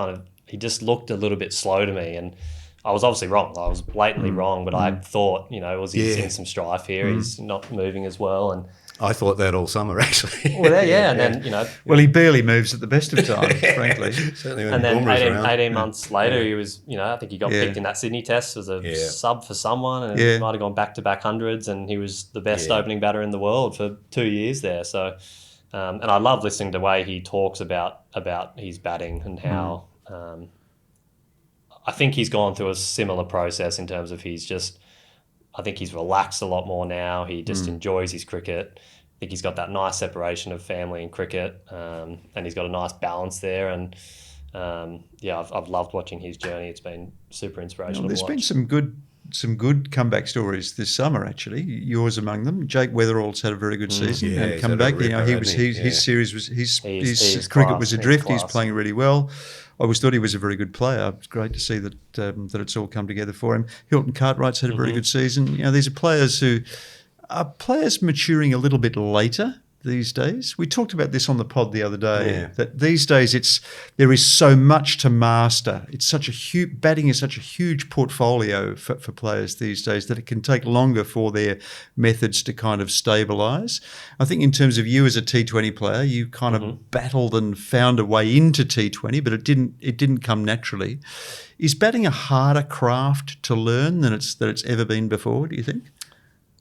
looked a little bit slow to me, and I was obviously wrong. I was blatantly wrong, but I thought, was he in some strife here? He's not moving as well, and I thought that all summer, actually. Well, and then, Well, he barely moves at the best of times, frankly. Certainly when and then Boomer's 18 months later, he was, I think he got picked in that Sydney test as a sub for someone, and he might have gone back-to-back hundreds, and he was the best opening batter in the world for 2 years there. So, and I love listening to the way he talks about his batting and how I think he's gone through a similar process in terms of I think he's relaxed a lot more now. He just enjoys his cricket. I think he's got that nice separation of family and cricket, and he's got a nice balance there. And I've loved watching his journey. It's been super inspirational. There's been some good comeback stories this summer, actually. Yours among them. Jake Weatherall's had a very good season and come back. His series was his cricket was adrift. He's playing really well. I always thought he was a very good player. It's great to see that it's all come together for him. Hilton Cartwright's had a very good season. These are players who are maturing a little bit later these days. We talked about this on the pod the other day, that these days there is so much to master. It's batting is such a huge portfolio for players these days that it can take longer for their methods to kind of stabilise. I think in terms of you as a T20 player, you kind of battled and found a way into T20, but it didn't come naturally. Is batting a harder craft to learn than it's ever been before, do you think?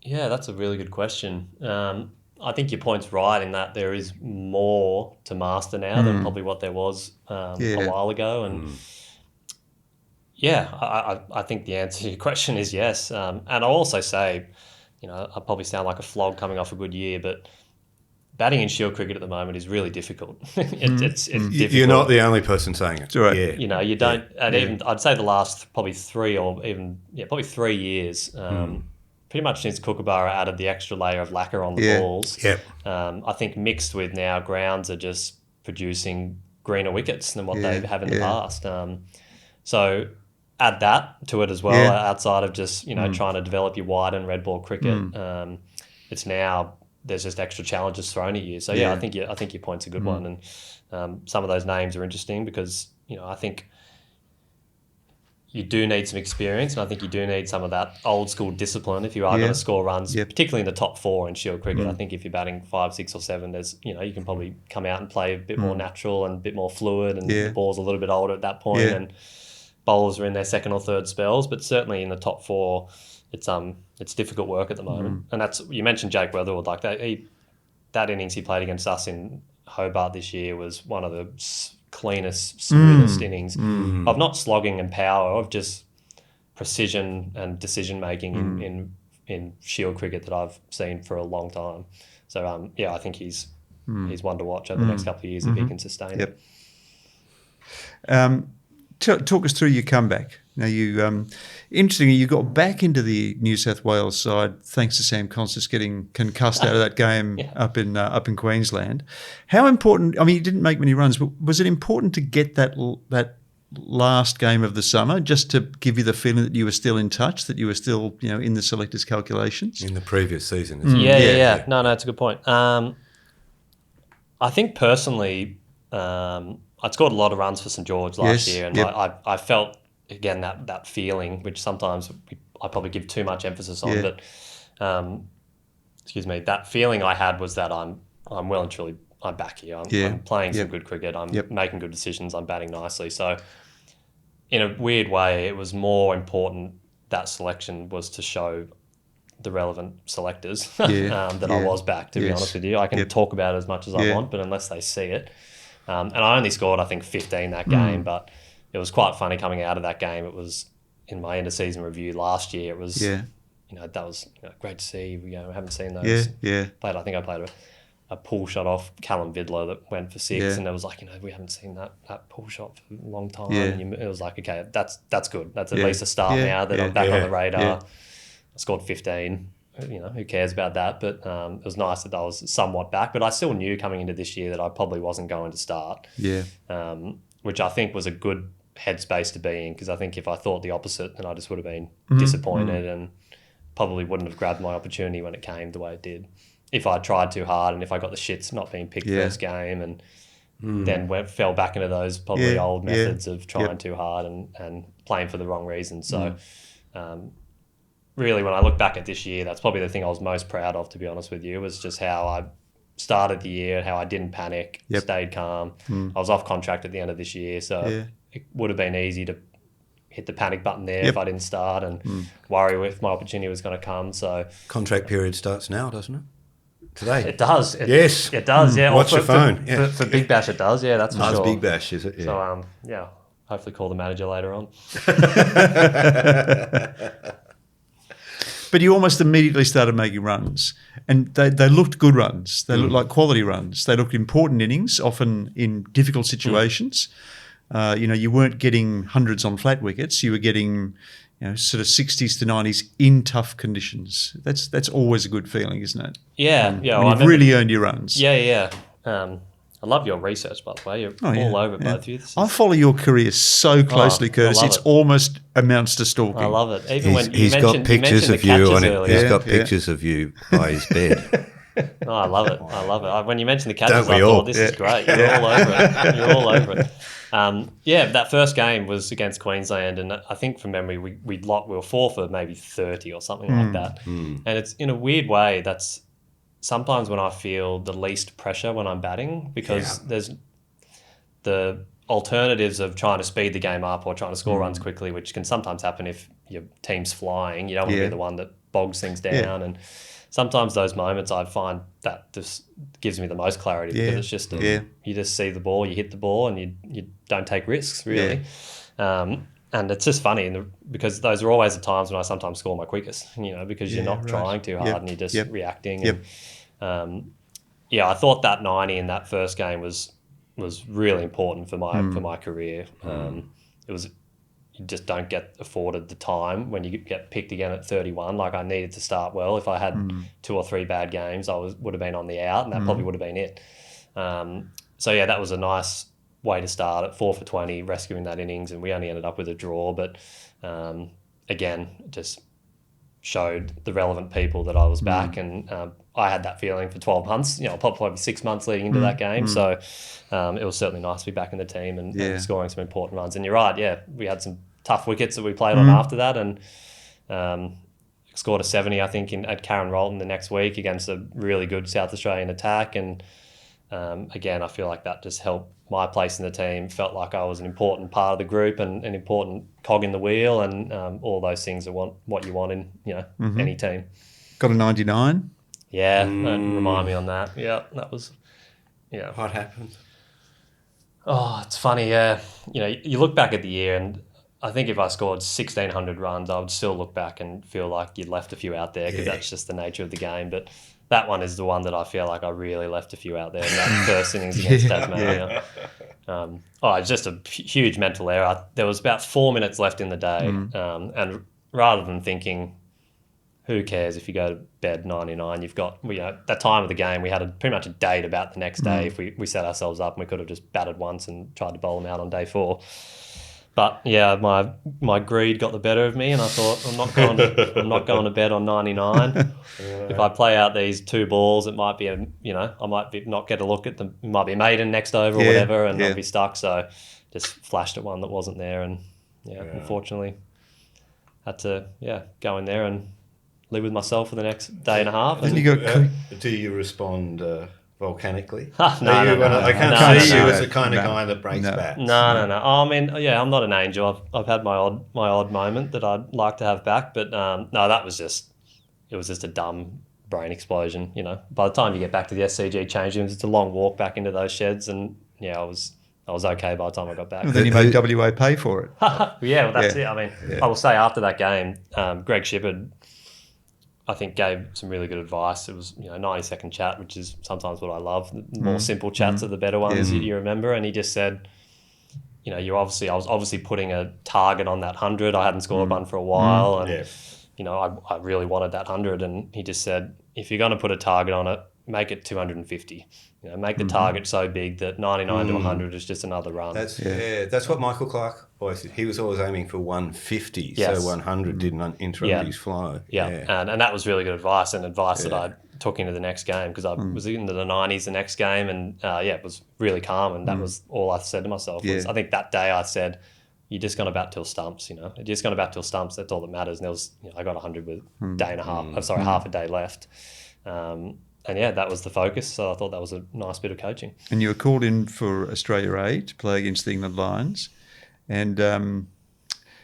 Yeah, that's a really good question. I think your point's right in that there is more to master now than probably what there was a while ago. And I think the answer to your question is yes. And I'll also say, I probably sound like a flog coming off a good year, but batting in Shield cricket at the moment is really difficult. It's difficult. You're not the only person saying it. Right. Yeah. You know, you don't, and even I'd say the last probably 3 years, pretty much since Kookaburra added the extra layer of lacquer on the balls. Yep. I think mixed with now grounds are just producing greener wickets than what they have in the past. So add that to it as well, outside of just trying to develop your wide and red ball cricket. It's now there's just extra challenges thrown at you. So I think your point's a good one, and some of those names are interesting because I think you do need some experience, and I think you do need some of that old school discipline if you are going to score runs, particularly in the top 4 in Shield cricket. I think if you're batting 5, 6 or 7, there's you can probably come out and play a bit more natural and a bit more fluid, and the ball's a little bit older at that point, and bowlers are in their second or third spells. But certainly in the top 4, it's difficult work at the moment. And that's, you mentioned Jake Weatherwood, like that innings he played against us in Hobart this year was one of the cleanest, smoothest innings of not slogging and power, of just precision and decision making in Shield cricket that I've seen for a long time. So I think he's one to watch over the next couple of years if he can sustain it. Talk us through your comeback. Now, interestingly, you got back into the New South Wales side thanks to Sam Constance getting concussed out of that game up in Queensland. How important? I mean, you didn't make many runs, but was it important to get that last game of the summer just to give you the feeling that you were still in touch, that you were still in the selectors' calculations In the previous season, isn't it? Yeah. No, it's a good point. I think personally, I scored a lot of runs for St George last year, and I felt again that feeling, which sometimes I probably give too much emphasis on, but that feeling I had was that I'm well and truly I'm back here. I'm playing some good cricket. I'm making good decisions. I'm batting nicely. So in a weird way, it was more important that selection was to show the relevant selectors that I was back, to be honest with you. I can talk about it as much as I want, but unless they see it. And I only scored, I think, 15 that game, but it was quite funny coming out of that game. It was in my end of season review last year. It was, that was great to see. We haven't seen those. I think I played a pull shot off Callum Vidler that went for 6, and it was like, we haven't seen that pull shot for a long time. And it was like, okay, that's good. That's at least a start now that I'm back on the radar. I scored 15. Who cares about that? But it was nice that I was somewhat back. But I still knew coming into this year that I probably wasn't going to start. Which I think was a good headspace to be in, because I think if I thought the opposite, then I just would have been disappointed and probably wouldn't have grabbed my opportunity when it came the way it did. If I tried too hard and if I got the shits not being picked first game and then fell back into those probably old methods of trying too hard and playing for the wrong reasons. So really, when I look back at this year, that's probably the thing I was most proud of, to be honest with you, was just how I started the year, how I didn't panic, stayed calm. I was off contract at the end of this year, so it would have been easy to hit the panic button there if I didn't start and worry if my opportunity was going to come. So contract period starts now, doesn't it? Today. It does. Yes. It does, yeah. Watch your phone. For Big Bash, it does, yeah, that's for sure. Big Bash, is it? Yeah. So, hopefully call the manager later on. But you almost immediately started making runs, and they looked good runs. They looked like quality runs. They looked important innings, often in difficult situations. You weren't getting hundreds on flat wickets. You were getting, sort of 60s to 90s in tough conditions. That's always a good feeling, isn't it? Yeah, You've really earned your runs. Yeah. I love your research, by the way. You're all over both of you. I follow your career so closely, Kurtis. It's almost amounts to stalking. I love it. Even when he's got pictures of you on it. He's got pictures of you by his bed. Oh, I love it. When you mentioned the catches, I thought, this is great. You're all over it. You're all over it. That first game was against Queensland, and I think from memory we were 4 for maybe 30 or something like that. And it's in a weird way that's sometimes when I feel the least pressure when I'm batting, because there's the alternatives of trying to speed the game up or trying to score runs quickly, which can sometimes happen if your team's flying. You don't want to be the one that bogs things down. And sometimes those moments I find that just gives me the most clarity, because it's just you just see the ball, you hit the ball, and you don't take risks, really. And it's just funny because those are always the times when I sometimes score my quickest, because you're not trying too hard and you're just reacting. And, I thought that 90 in that first game was really important for my career. It was, you just don't get afforded the time when you get picked again at 31. Like, I needed to start well. If I had 2 or 3 bad games, I would have been on the out, and that probably would have been it. So yeah, that was a nice way to start at 4 for 20, rescuing that innings, and we only ended up with a draw. But again, just showed the relevant people that I was back, and I had that feeling for 12 months, probably 6 months leading into that game. So it was certainly nice to be back in the team and scoring some important runs. And you're right, we had some tough wickets that we played on after that, and scored a 70, I think, at Karen Rolton the next week against a really good South Australian attack. And again, I feel like that just helped my place in the team. Felt like I was an important part of the group and an important cog in the wheel, and all those things are what you want in any team. Got a 99. Yeah, and remind me on that. Yeah, that was What happened? Oh, it's funny. Yeah, you look back at the year, and I think if I scored 1,600 runs, I would still look back and feel like you'd left a few out there, because that's just the nature of the game. But that one is the one that I feel like I really left a few out there in that first innings against Tasmania. It's just a huge mental error. There was about 4 minutes left in the day, and rather than thinking, who cares if you go to bed 99, you've got, that time of the game, we had pretty much a date about the next day. If we set ourselves up, and we could have just batted once and tried to bowl them out on day 4. But yeah, my greed got the better of me, and I thought, I'm not going to bed on 99. If I play out these 2 balls, it might be I might not get a look at them. It might be a maiden next over or whatever, and I'll be stuck. So just flashed at one that wasn't there, and unfortunately had to go in there and live with myself for the next day and a half. And you got do you respond volcanically? No. I can't see you as the kind of guy that breaks bats. No. I mean, I'm not an angel. I've had my odd moment that I'd like to have back, but no, it was just a dumb brain explosion. By the time you get back to the SCG change rooms, it's a long walk back into those sheds, and I was okay by the time I got back. Well, then you made WA pay for it. That's it. I mean, I will say after that game, Greg Shippard, I think, gave some really good advice. It was 90-second chat, which is sometimes what I love. The more simple chats are the better ones you remember. And he just said, I was obviously putting a target on that 100. I hadn't scored one for a while, and I really wanted that 100. And he just said, if you're going to put a target on it, make it 250. Make the target so big that 99 to 100 is just another run. That's what Michael Clark always said. He was always aiming for 150, so 100 didn't interrupt his flow. And that was really good advice, and advice that I took into the next game, because I was into the 90s the next game, and it was really calm, and that was all I said to myself. I think that day I said, you're just going to bat till stumps, You're just going to bat till stumps, that's all that matters. And there was, I got 100 with half a day left. And that was the focus. So I thought that was a nice bit of coaching. And you were called in for Australia A to play against the England Lions. And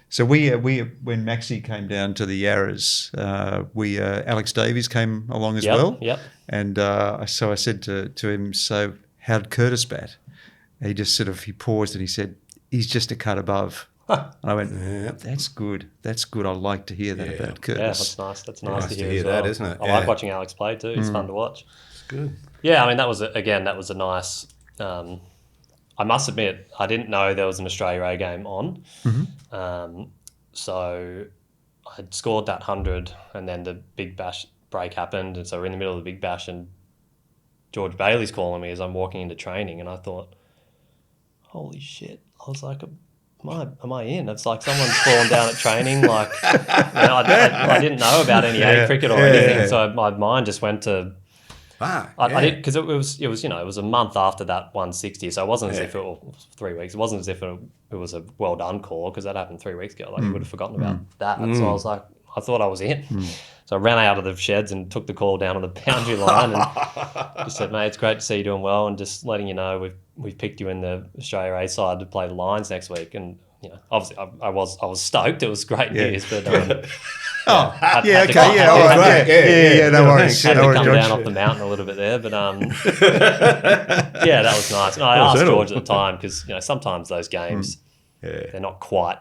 so we when Maxie came down to the Yarras, Alex Davies came along as well. Yep. And so I said to him, so how'd Kurtis bat? And he just he paused and he said, he's just a cut above. And I went, that's good. That's good. I like to hear that about Kurtis. Yeah, that's nice. That's nice to hear as well. That, isn't it? I like watching Alex play too. He's fun to watch. It's good. Yeah, I mean, that was a nice... I must admit, I didn't know there was an Australia A game on. So I'd scored that 100, and then the Big Bash break happened, and so we're in the middle of the Big Bash, and George Bailey's calling me as I'm walking into training, and I thought, holy shit. I was like... Am I in? It's like someone's fallen down at training. Like, I didn't know about any A cricket or anything, so my mind just went to. I did, because it was a month after that 160, so it wasn't as if it was 3 weeks. It wasn't as if it was a well done call, because that happened 3 weeks ago. Like you would have forgotten about that. So I was like, I thought I was in. So I ran out of the sheds and took the call down on the boundary line and just said, mate, it's great to see you doing well, and just letting you know we've picked you in the Australia A side to play the Lions next week. And obviously I was stoked. It was great news, but no worries. Had to come down off the mountain a little bit there, but that was nice. And I asked George at the time, because sometimes those games they're not quite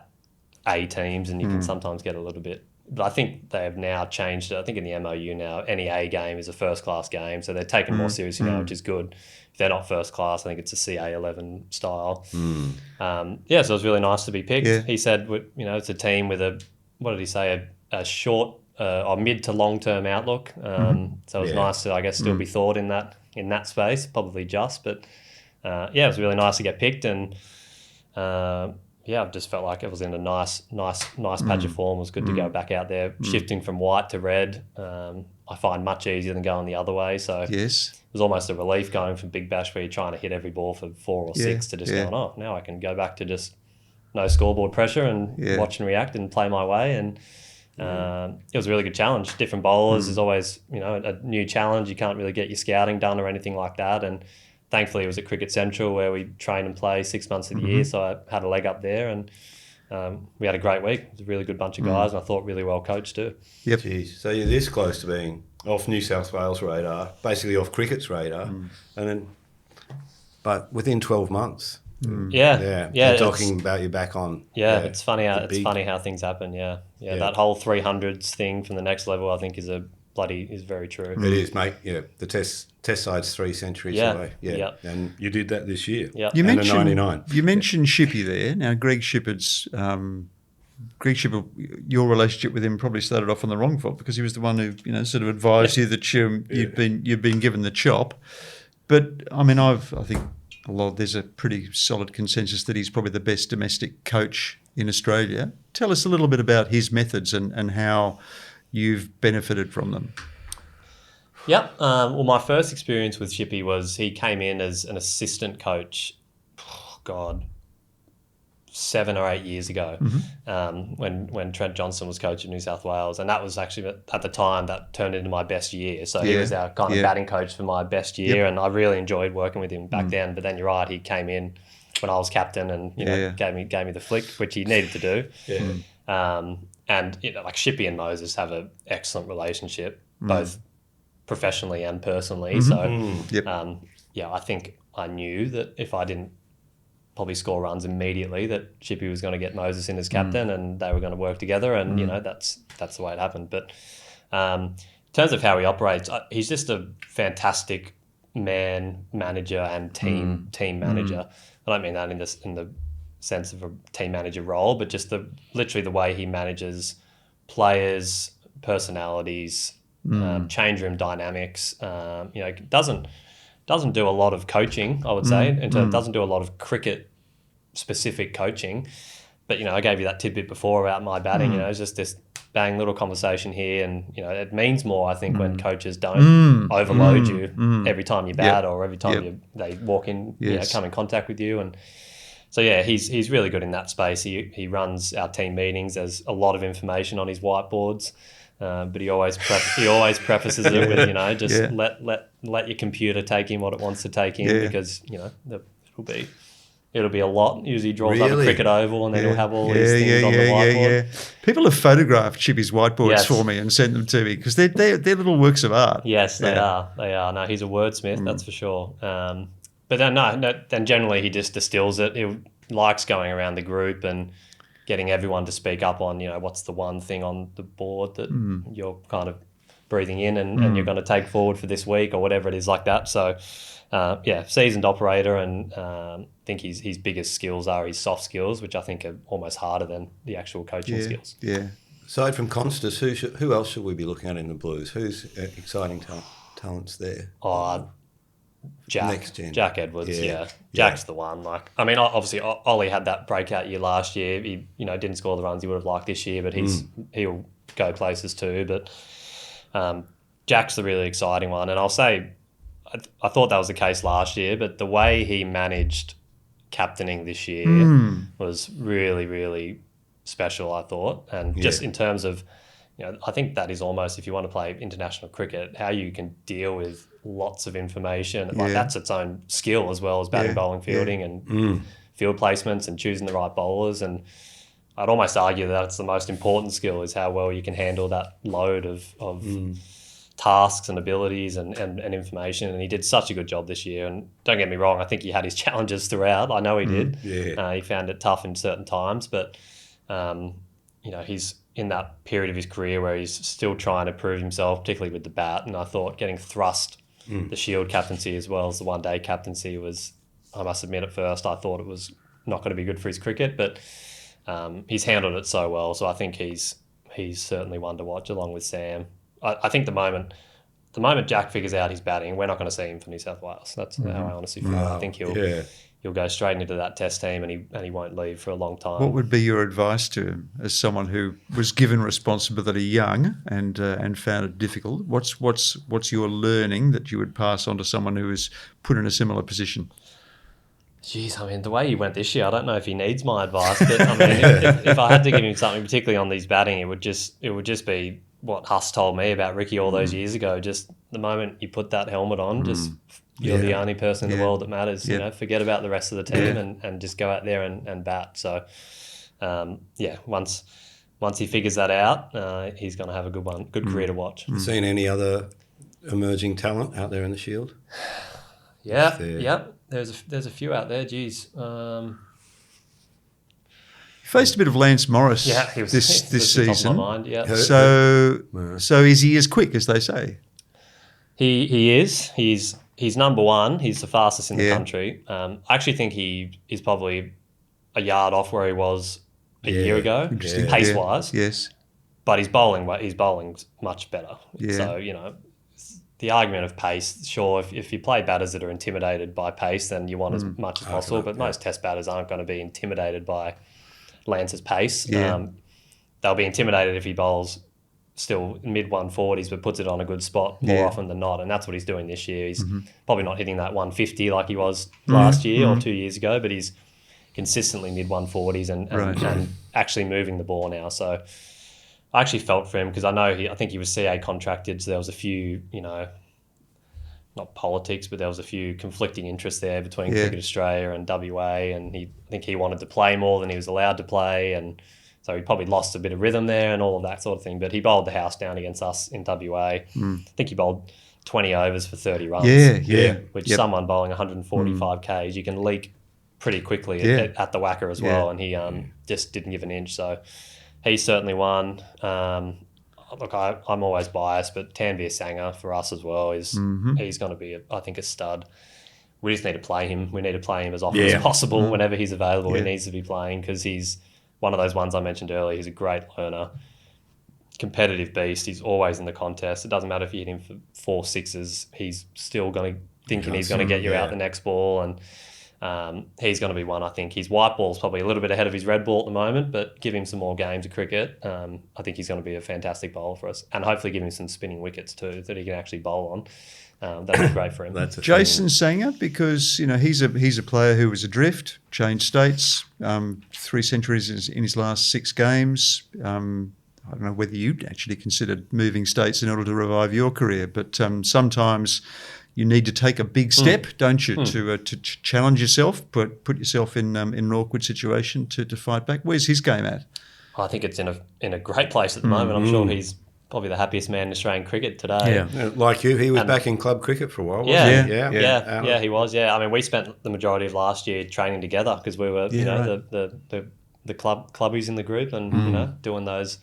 A teams, and you can sometimes get a little bit But I think they have now changed it. I think in the MOU now, any A game is a first-class game, so they're taken more seriously now, which is good. If they're not first-class, I think it's a CA11 style. So it was really nice to be picked. Yeah. He said, it's a team with what did he say, a short or mid to long-term outlook. So it was nice to, I guess, still be thought in that space, probably just. But, it was really nice to get picked and... I just felt like it was in a nice patch of form. It was good to go back out there, shifting from white to red. I find much easier than going the other way. So Yes. it was almost a relief going from Big Bash where you're trying to hit every ball for 4 or 6 to just going, now I can go back to just no scoreboard pressure and watch and react and play my way. And it was a really good challenge. Different bowlers is always, a new challenge. You can't really get your scouting done or anything like that. And thankfully, it was at Cricket Central where we train and play 6 months of the year, so I had a leg up there, and we had a great week. It was a really good bunch of guys, and I thought really well coached too. Yep. Jeez. So you're this close to being off New South Wales radar, basically off cricket's radar, but within 12 months. Yeah. They're talking about you back on. It's funny how things happen. That whole 300s thing from the next level, I think, is very true. It is, mate. Yeah, the test side's 3 centuries away. And you did that this year. Yeah, You and mentioned a 99. You mentioned Shippy there. Now, Greg Shippard, your relationship with him probably started off on the wrong foot because he was the one who sort of advised you that you've been given the chop. But I mean, I think there's a pretty solid consensus that he's probably the best domestic coach in Australia. Tell us a little bit about his methods and how you've benefited from them. Yep. Well, my first experience with Shippy was he came in as an assistant coach, 7 or 8 years ago, when Trent Johnson was coach of New South Wales. And that was actually, at the time, that turned into my best year. So he was our kind of batting coach for my best year, and I really enjoyed working with him back then. But then you're right, he came in when I was captain and gave me the flick, which he needed to do. And like Shippy and Moses have an excellent relationship, both professionally and personally. So, I think I knew that if I didn't probably score runs immediately, that Shippy was going to get Moses in as captain, and they were going to work together. And that's the way it happened. But in terms of how he operates, he's just a fantastic manager and team manager. I don't mean that in the sense of a team manager role, but just literally the way he manages players, personalities, change room dynamics. Doesn't do a lot of coaching, I would say. Doesn't do a lot of cricket specific coaching. But I gave you that tidbit before about my batting. It's just this bang little conversation here, and it means more, I think, when coaches don't overload you every time you bat or every time they walk in, come in contact with you. And so he's really good in that space. He runs our team meetings. There's a lot of information on his whiteboards, but he always prefaces it with just let your computer take in what it wants to take in, because it'll be a lot. Usually draws up a cricket oval, and then it'll have all these things on the whiteboard. People have photographed Chippy's whiteboards for me and sent them to me because they're little works of art. Yes, they are. They are. No, he's a wordsmith, that's for sure. But then generally he just distills it. He likes going around the group and getting everyone to speak up on, what's the one thing on the board that you're kind of breathing in and you're going to take forward for this week or whatever it is like that. So, seasoned operator, and I think his biggest skills are his soft skills, which I think are almost harder than the actual coaching skills. Yeah. Aside from Constas, who else should we be looking at in the Blues? Who's exciting talents there? Jack Edwards, Jack's the one. Obviously Ollie had that breakout year last year. He, didn't score the runs he would have liked this year, but he'll go places too. But Jack's the really exciting one, and I'll say I thought that was the case last year, but the way he managed captaining this year was really, really special, I thought, and just in terms of. I think that is almost, if you want to play international cricket, how you can deal with lots of information. That's its own skill, as well as batting, bowling, fielding, and field placements and choosing the right bowlers. And I'd almost argue that it's the most important skill, is how well you can handle that load of tasks and abilities and information. And he did such a good job this year. And don't get me wrong, I think he had his challenges throughout. I know he did. He found it tough in certain times, but he's in that period of his career where he's still trying to prove himself, particularly with the bat. And I thought getting thrust the Shield captaincy as well as the one-day captaincy was, I must admit at first, I thought it was not going to be good for his cricket, but he's handled it so well. So I think he's certainly one to watch along with Sam. I think the moment Jack figures out his batting, we're not going to see him for New South Wales. That's how I honestly feel. I think he'll go straight into that Test team and he won't leave for a long time. What would be your advice to him as someone who was given responsibility young and found it difficult? What's your learning that you would pass on to someone who is put in a similar position? Jeez, I mean, the way he went this year, I don't know if he needs my advice, but I mean, if I had to give him something, particularly on these batting, it would just be what Huss told me about Ricky all those years ago. Just the moment you put that helmet on, just you're the only person in the world that matters. You know, forget about the rest of the team and just go out there and bat. So, once he figures that out, he's going to have a good career to watch. Seen any other emerging talent out there in the Shield? Yeah. There's a few out there. Geez. Faced a bit of Lance Morris he was, this season. Top of my mind, yeah. So is he as quick as they say? He is. He's number one. He's the fastest in the country. I actually think he is probably a yard off where he was a year ago, pace-wise. Yes. But his bowling's much better. Yeah. So, the argument of pace, sure, if you play batters that are intimidated by pace, then you want as much as possible. But most Test batters aren't going to be intimidated by Lance's pace. Yeah. They'll be intimidated if he bowls still mid 140s but puts it on a good spot more often than not, and that's what he's doing this year. He's probably not hitting that 150 like he was last year or 2 years ago, but he's consistently mid 140s and actually moving the ball now. So I actually felt for him because I think he was CA contracted, so there was a few, not politics, but there was a few conflicting interests there between Cricket Australia and WA, and I think he wanted to play more than he was allowed to play, and so he probably lost a bit of rhythm there and all of that sort of thing. But he bowled the house down against us in WA. I think he bowled 20 overs for 30 runs. Which someone bowling 145 Ks, you can leak pretty quickly at the whacker as well, and he just didn't give an inch. So he's certainly one. Look, I'm always biased, but Tanveer Sangha for us as well he's going to be, I think, a stud. We just need to play him. We need to play him as often as possible whenever he's available. He needs to be playing because he's one of those ones I mentioned earlier. He's a great learner, competitive beast. He's always in the contest. It doesn't matter if you hit him for 4 sixes. He's still going to thinking he's going to get you out the next ball, and he's going to be one. I think his white ball's probably a little bit ahead of his red ball at the moment, but give him some more games of cricket. I think he's going to be a fantastic bowler for us, and hopefully give him some spinning wickets too that he can actually bowl on. That'd be great for him. Jason Sangha, because he's a player who was adrift, changed states, 3 centuries in his last 6 games. I don't know whether you'd actually considered moving states in order to revive your career, but sometimes you need to take a big step, don't you, to challenge yourself, put yourself in an awkward situation to fight back. Where's his game at? I think it's in a great place at the moment. I'm sure he's probably the happiest man in Australian cricket today. Yeah, like you, he was back in club cricket for a while, wasn't he? Yeah, he was. Yeah, I mean, we spent the majority of last year training together because we were, the clubbies in the group, and doing those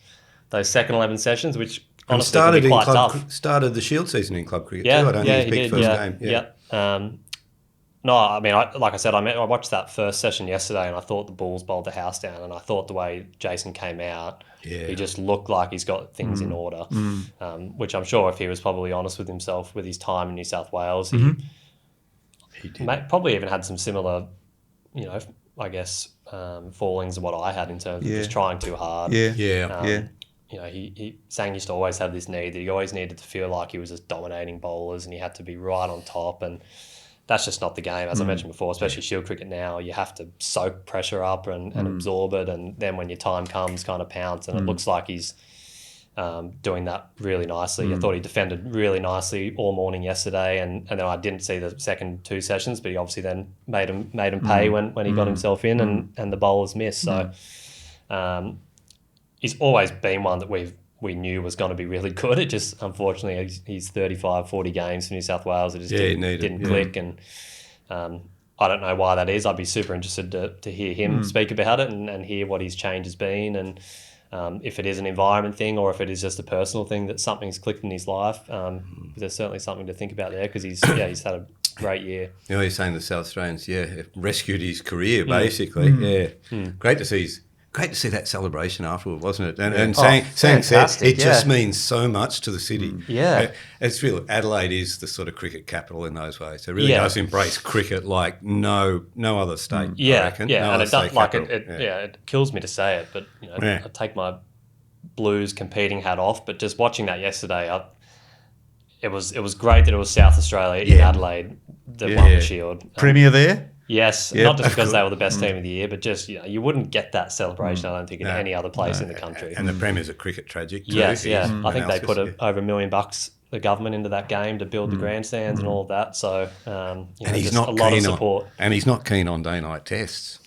second 11 sessions, which honestly can be quite tough. Started the Shield season in club cricket too. I don't think his big first game. No, I mean, like I said, I watched that first session yesterday, and I thought the Bulls bowled the house down, and I thought the way Jason came out, he just looked like he's got things in order, which I'm sure if he was probably honest with himself with his time in New South Wales, he probably even had some similar, I guess, fallings of what I had in terms of just trying too hard. Sang used to always have this need that he always needed to feel like he was just dominating bowlers and he had to be right on top, and that's just not the game. As I mentioned before, especially Shield cricket now, you have to soak pressure up and absorb it, and then when your time comes, kind of pounce, and it looks like he's doing that really nicely. I thought he defended really nicely all morning yesterday, and then I didn't see the second 2 sessions, but he obviously then made him pay when he got himself in, and the bowlers missed. So he's always been one that we knew was going to be really good. It just, unfortunately, he's 35, 40 games for New South Wales. It just didn't click, and I don't know why that is. I'd be super interested to hear him speak about it and hear what his change has been, and if it is an environment thing or if it is just a personal thing that something's clicked in his life. There's certainly something to think about there because he's had a great year. You know, he's saying the South Australians, rescued his career basically. Great to see that celebration afterward, wasn't it? And saying it just means so much to the city. It's real. Adelaide is the sort of cricket capital in those ways. It really does embrace cricket like no other state. I reckon. No and other it does, state like capital. it kills me to say it, but I take my Blues competing hat off. But just watching that yesterday, it was great that it was South Australia in Adelaide that won the Shield. Premier there. Yes, not just because they were the best team of the year, but just you wouldn't get that celebration, I don't think, in any other place in the country. And the Premier's a cricket tragic too. Yes, I think they put over $1 million, the government, into that game to build the grandstands and all of that. So, and he's just not a lot of keen support. And he's not keen on day-night tests.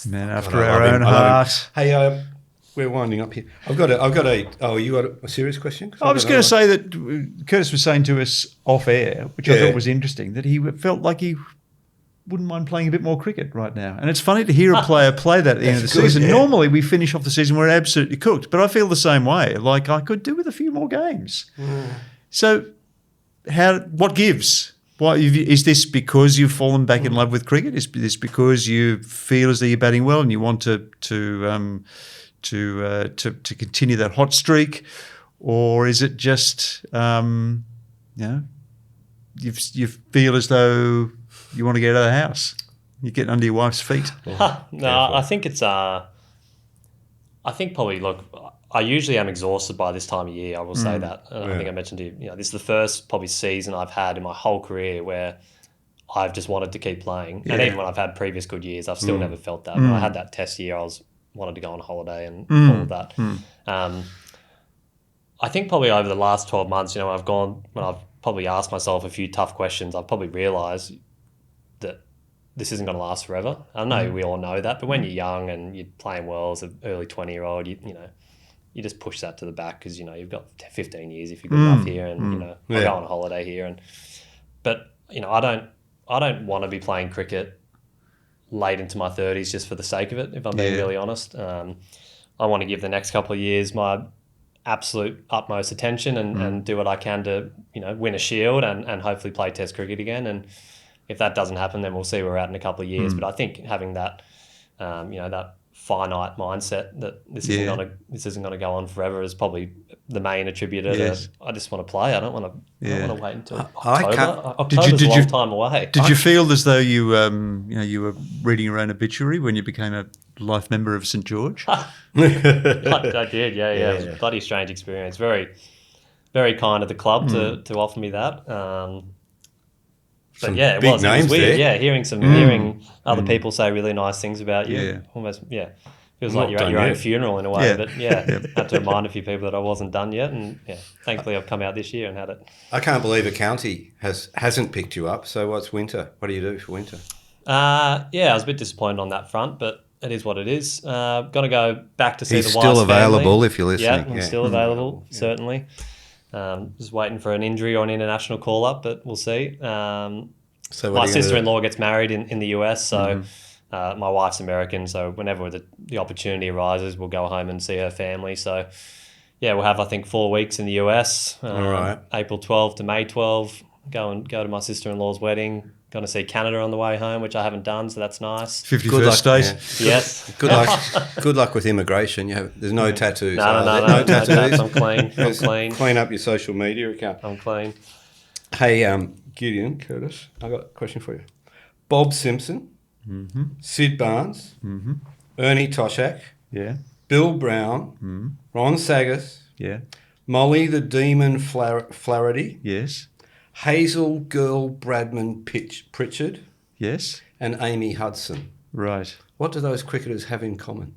Man after our own heart. Hey, we're winding up here. I've got a. Oh, you got a serious question? I was going to say that Kurtis was saying to us off air, which I thought was interesting, that he felt like he wouldn't mind playing a bit more cricket right now. And it's funny to hear a player play that at the end of the season. Yeah. Normally we finish off the season, we're absolutely cooked. But I feel the same way. Like I could do with a few more games. So what gives? Why is this because you've fallen back in love with cricket? Is this because you feel as though you're batting well and you want to continue that hot streak? Or is it just you feel as though you want to get out of the house? You get under your wife's feet. No, I think it's. I think probably I usually am exhausted by this time of year. I will say that. I think I mentioned to you. This is the first probably season I've had in my whole career where I've just wanted to keep playing. And even when I've had previous good years, I've still never felt that. When I had that test year, I wanted to go on holiday and all of that. I think probably over the last 12 months, when I've probably asked myself a few tough questions, I've probably realised that this isn't going to last forever. I know we all know that, but when you're young and you're playing well as an early 20-year-old, you just push that to the back because you've got 15 years if you're good enough here, and I'll go on holiday here. But I don't want to be playing cricket late into my 30s just for the sake of it. If I'm being really honest, I want to give the next couple of years my absolute utmost attention and do what I can to win a Shield and hopefully play Test cricket again. And if that doesn't happen, then we'll see where we're at in a couple of years. But I think having that that finite mindset that this isn't going to go on forever is probably the main attributor to I just want to play. I don't want to wait until October. October's a long time away. Did you feel as though you were reading your own obituary when you became a life member of St George? I did, yeah. It was a bloody strange experience. Very, very kind of the club to offer me that. But it was weird. There. Hearing other people say really nice things about you. Almost, feels like you're at your own funeral in a way. But had to remind a few people that I wasn't done yet. And thankfully I've come out this year and had it. I can't believe a county hasn't picked you up. So what's winter? What do you do for winter? I was a bit disappointed on that front, but it is what it is. Going to go back to see He's the still wife's available family. if you're listening. Yeah, I'm still available, certainly. Just waiting for an injury or an international call-up, but we'll see. So my sister-in-law gets married in the US, so my wife's American, so whenever the opportunity arises, we'll go home and see her family. So, we'll have, I think, 4 weeks in the US, All right. April 12 to May 12, go to my sister-in-law's wedding. Going to see Canada on the way home, which I haven't done, so that's nice. 51st state. Yes. Good luck with immigration. There's no tattoos. No tattoos. I'm clean. Clean up your social media account. I'm clean. Hey, Gideon, Kurtis, I got a question for you. Bob Simpson, Sid Barnes, Ernie Toshak, Bill Brown, Ron Sagas, Molly the Demon Flaherty, Hazel Girl Bradman Pritchard, and Amy Hudson. Right. What do those cricketers have in common?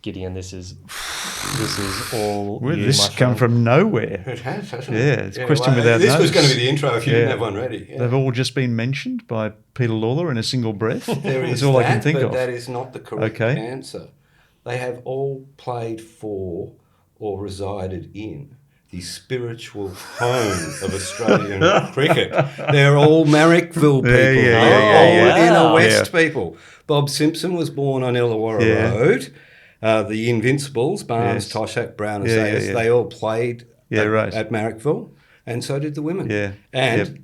Gideon, this is all. Well, you, this come from nowhere. It has, hasn't it? Yeah, it's a question without This notice. was going to be the intro if you didn't have one ready. Yeah. They've all just been mentioned by Peter Lawler in a single breath. That's all I can think but of. that is not the correct answer. They have all played for or resided in the spiritual home of Australian cricket. They're all Marrickville people. They're all inner west people. Bob Simpson was born on Illawarra Road. The Invincibles, Barnes, Yes. Toshak, Brown, and Yeah, Sayers, yeah. they all played right. at Marrickville, and so did the women. Yeah. And Yep.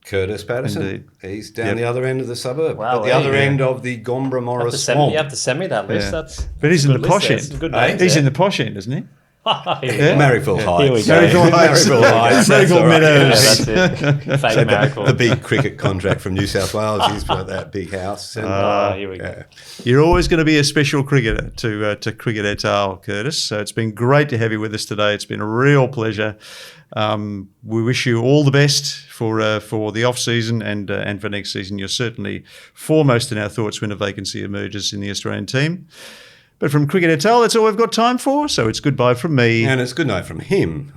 Kurtis Patterson. Indeed. He's down Yep. the other end of the suburb, Wow, at the other yeah. end of the Gombra Morris Swamp. You have to send me that list. Yeah. That's But he's a in good the list posh there. end. Some good Hey? names He's there. in the posh end, isn't he? Here we Yeah. go. Marrickville Here we Heights. go. Marrickville Heights. Marrickville Heights. that's Marrickville all right. Meadows. Yeah, that's it. Fake Miracle. The big cricket contract from New South Wales. He's got that big house. And, Here we go. yeah. You're always going to be a special cricketer to Cricket et al., Kurtis. So it's been great to have you with us today. It's been a real pleasure. We wish you all the best for the off season and for next season. You're certainly foremost in our thoughts when a vacancy emerges in the Australian team. But from Cricket et al., that's all we've got time for. So it's goodbye from me. And it's good night from him.